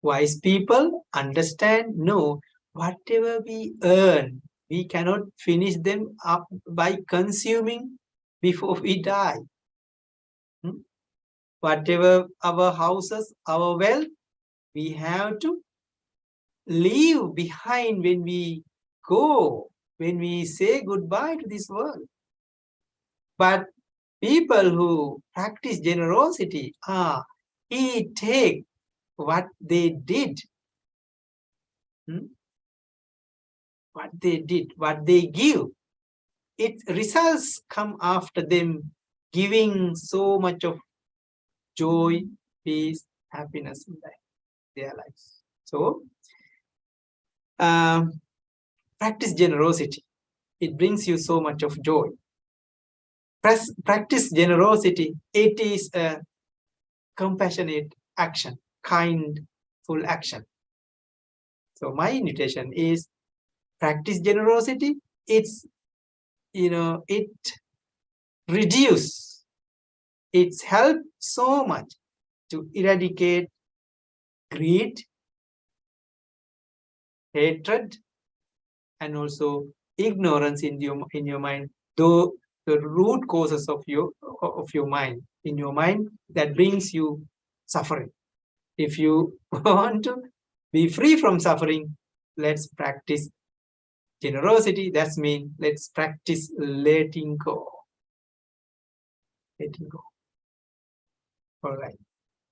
wise people understand, no, whatever we earn, we cannot finish them up by consuming before we die. Whatever our houses, our wealth, we have to leave behind when we go, when we say goodbye to this world. But people who practice generosity, he take what they did, what they give. Its results come after them giving so much of joy, peace, happiness in their lives. So, practice generosity. It brings you so much of joy. Practice generosity. It is a compassionate action, kindful action. So my invitation is practice generosity. It's, it reduce, it's helped so much to eradicate greed, hatred, and also ignorance in your mind, though the root causes of your mind, in your mind, that brings you suffering. If you want to be free from suffering, let's practice generosity. That means let's practice letting go. Letting go. All right.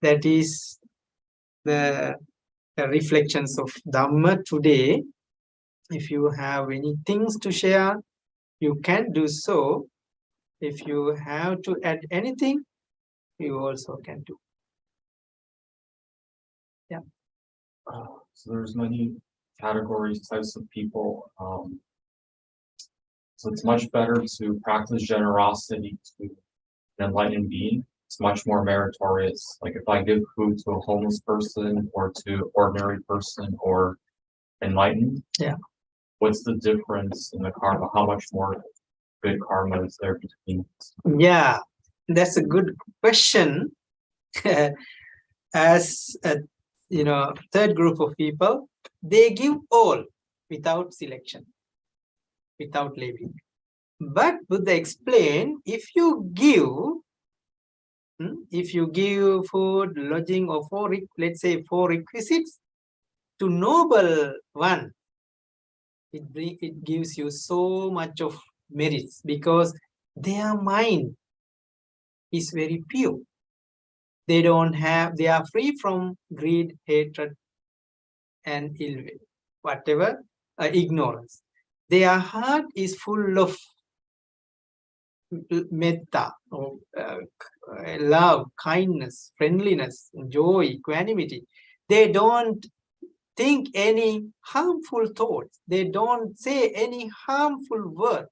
That is the reflections of Dhamma today. If you have any things to share, you can do so. If you have to add anything, you also can do. Yeah.
So there's many categories, types of people. So it's much better to practice generosity to an enlightened being it's much more meritorious. Like if I give food to a homeless person or to ordinary person or enlightened,
Yeah.
what's the difference in the karma? How much more good karma is there between?
Yeah, that's a good question. As a third group of people, they give all without selection, without labeling. But Buddha explained, if you give food, lodging, or let's say four requisites to noble one, it gives you so much of merits because their mind is very pure. They are free from greed, hatred, and ill will, whatever, ignorance. Their heart is full of metta, or love, kindness, friendliness, joy, equanimity. They don't think any harmful thoughts. They don't say any harmful word.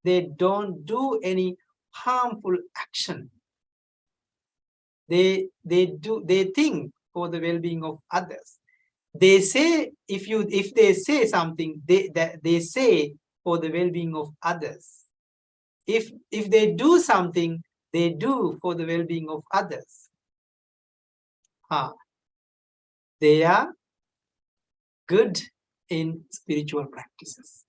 They don't do any harmful action. They think for the well-being of others. They say, if they say something, they say for the well-being of others. If they do something, they do for the well-being of others. They are good in spiritual practices.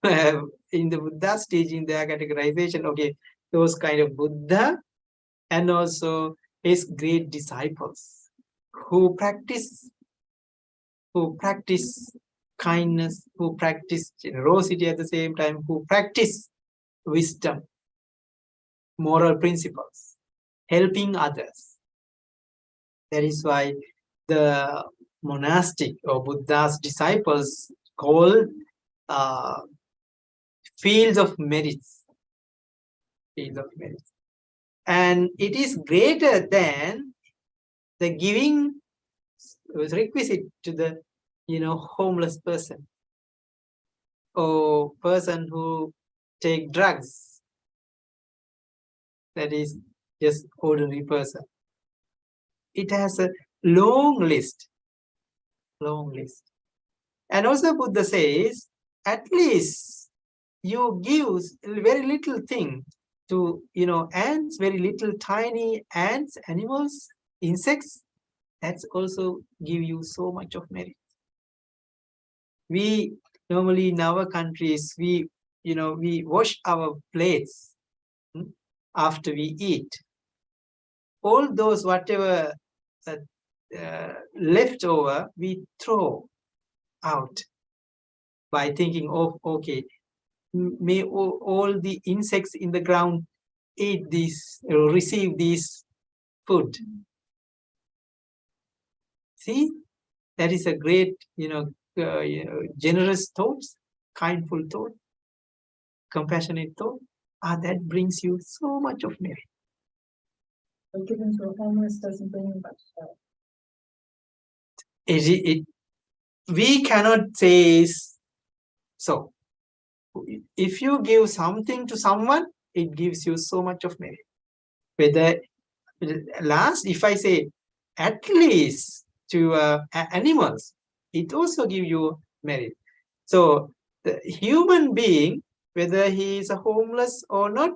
In the Buddha's teaching, their categorization, okay, those kind of Buddha and also his great disciples who practice kindness, who practice generosity at the same time, who practice wisdom, moral principles, helping others. That is why the monastic or Buddha's disciples called fields of merits. Fields of merits. And it is greater than the giving was requisite to the homeless person or person who take drugs. That is just ordinary person. It has a long list. And also Buddha says, at least you give very little thing to ants, very little tiny ants, animals, insects. That's also give you so much of merit. We normally in our countries, we wash our plates after we eat. All those whatever left over, we throw out by thinking of, okay, may all the insects in the ground eat this, receive this food. See, that is a great, generous thoughts, kindful thought, compassionate thought. That brings you so much of merit.
But giving to a homeless doesn't bring you much joy.
We cannot say so. If you give something to someone, it gives you so much of merit. Whether if I say at least to animals, it also gives you merit. So the human being, whether he is a homeless or not,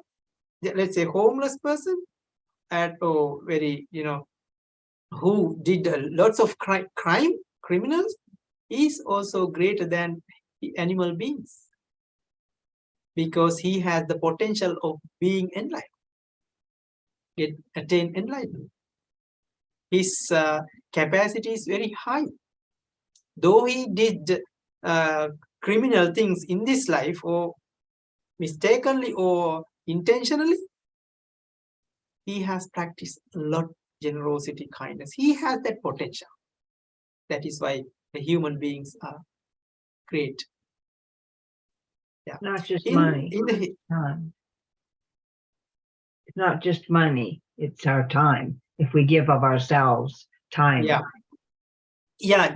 let's say homeless person, or very who did lots of criminals, is also greater than animal beings because he has the potential of being enlightened, attain enlightenment. His capacity is very high. Though he did criminal things in this life, or mistakenly or intentionally, he has practiced a lot generosity, kindness. He has that potential. That is why the human beings are great. Yeah.
Not just money. Time. It's not just money. It's our time. If we give of ourselves time.
Yeah.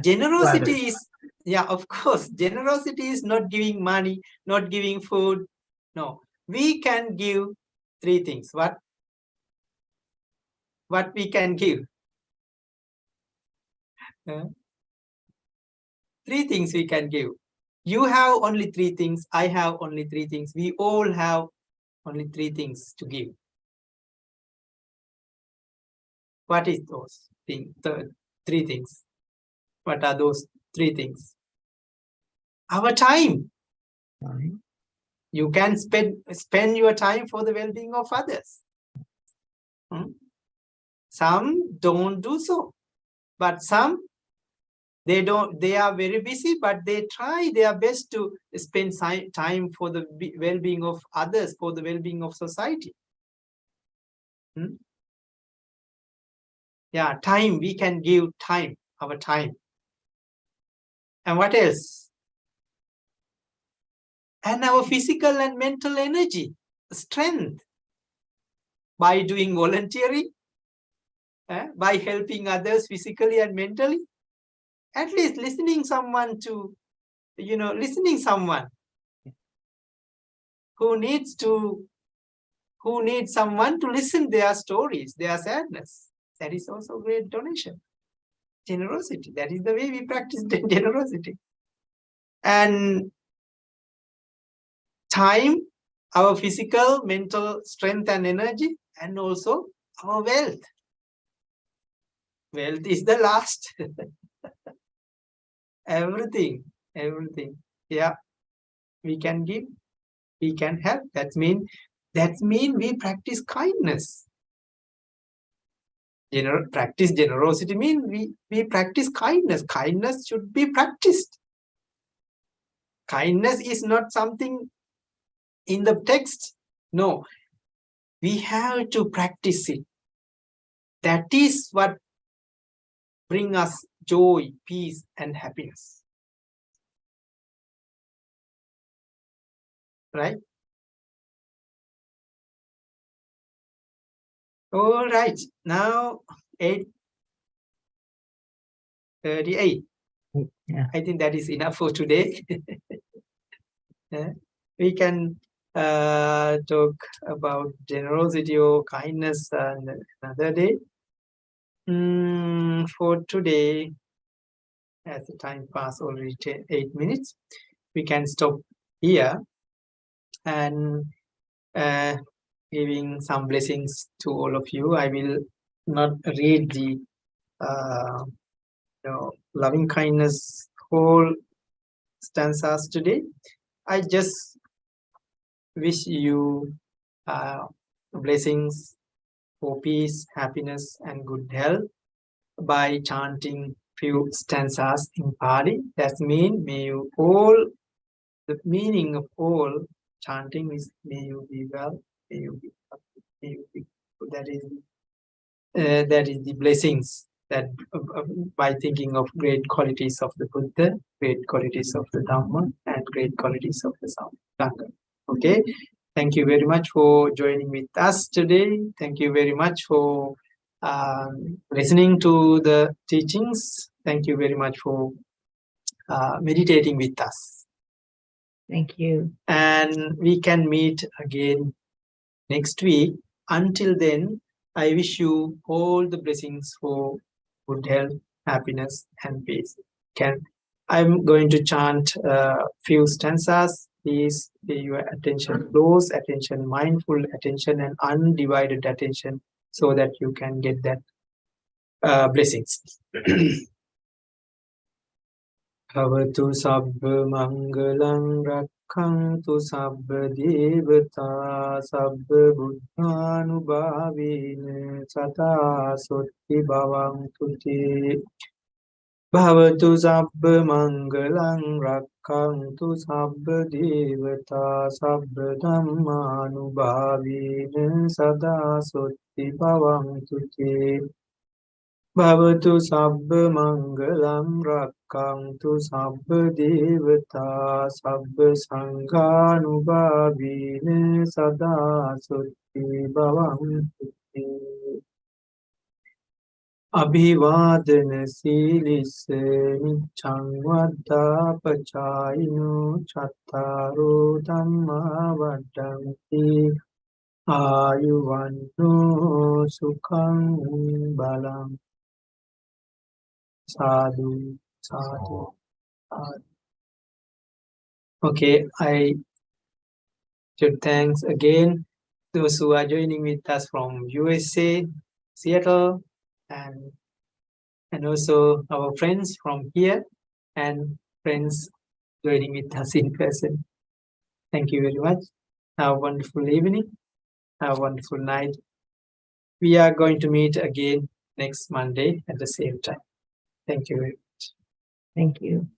Generosity is, of course, generosity is not giving money, not giving food. No, we can give three things. What? what we can give? Three things we can give. You have only three things. I have only three things. We all have only three things to give. What is those things? Three things. What are those three things? Our time. You can spend your time for the well-being of others. Some don't do so, but some they are very busy, but they try their best to spend time for the well-being of others, for the well-being of society. Yeah, time, we can give time, our time. And what else? And our physical and mental energy, strength, by doing volunteering, by helping others physically and mentally, at least listening someone to, listening someone who needs someone to listen their stories, their sadness. That is also great donation. Generosity, that is the way we practice generosity. And time, our physical, mental strength and energy, and also our wealth. Wealth is the last. Everything. Yeah, we can give, we can help. That means we practice kindness. Practice generosity means we practice kindness. Kindness should be practiced. Kindness is not something in the text. No, we have to practice it. That is what brings us joy, peace, and happiness. Right? All right. Now 8:38.
Yeah.
I think that is enough for today. We can talk about generosity or kindness another day. For today, as the time passed already 8 minutes, we can stop here and giving some blessings to all of you. I will not read the loving kindness whole stanzas today. I just wish you blessings for peace, happiness, and good health by chanting few stanzas in Pali. That means the meaning of all chanting is may you be well, may you be happy, may you be good. That is the blessings that by thinking of great qualities of the Buddha, great qualities of the Dhamma, and great qualities of the Sangha. Okay. Thank you very much for joining with us today. Thank you very much for listening to the teachings. Thank you very much for meditating with us.
Thank you.
And we can meet again next week. Until then, I wish you all the blessings for good health, happiness, and peace. I'm going to chant a few stanzas. Please pay your attention, close attention, mindful attention, and undivided attention so that you can get that blessings. Bhavatu sabba mangalang rakhantu sabba devata sabba buddhanubhavena sata sotti bhavantu te. Bhavatu sabba mangalang rakhantu sabba devata sabba dhammanubhavena sada sotti bhavantu te. Bhavatu sabba mangalam rakkantu sabba devata sabba sanghanubhavena sada sutti bhavantu te. Abhivadana silisse niccang vaddapachayino chattaro dhamma vaddanti Ayuvanno Sukhang Balam. Sadhu, sadhu, sadhu. Okay, I should thanks again those who are joining with us from USA, Seattle, and also our friends from here and friends joining with us in person. Thank you very much. Have a wonderful evening. Have a wonderful night. We are going to meet again next Monday at the same time. Thank you very much.
Thank you.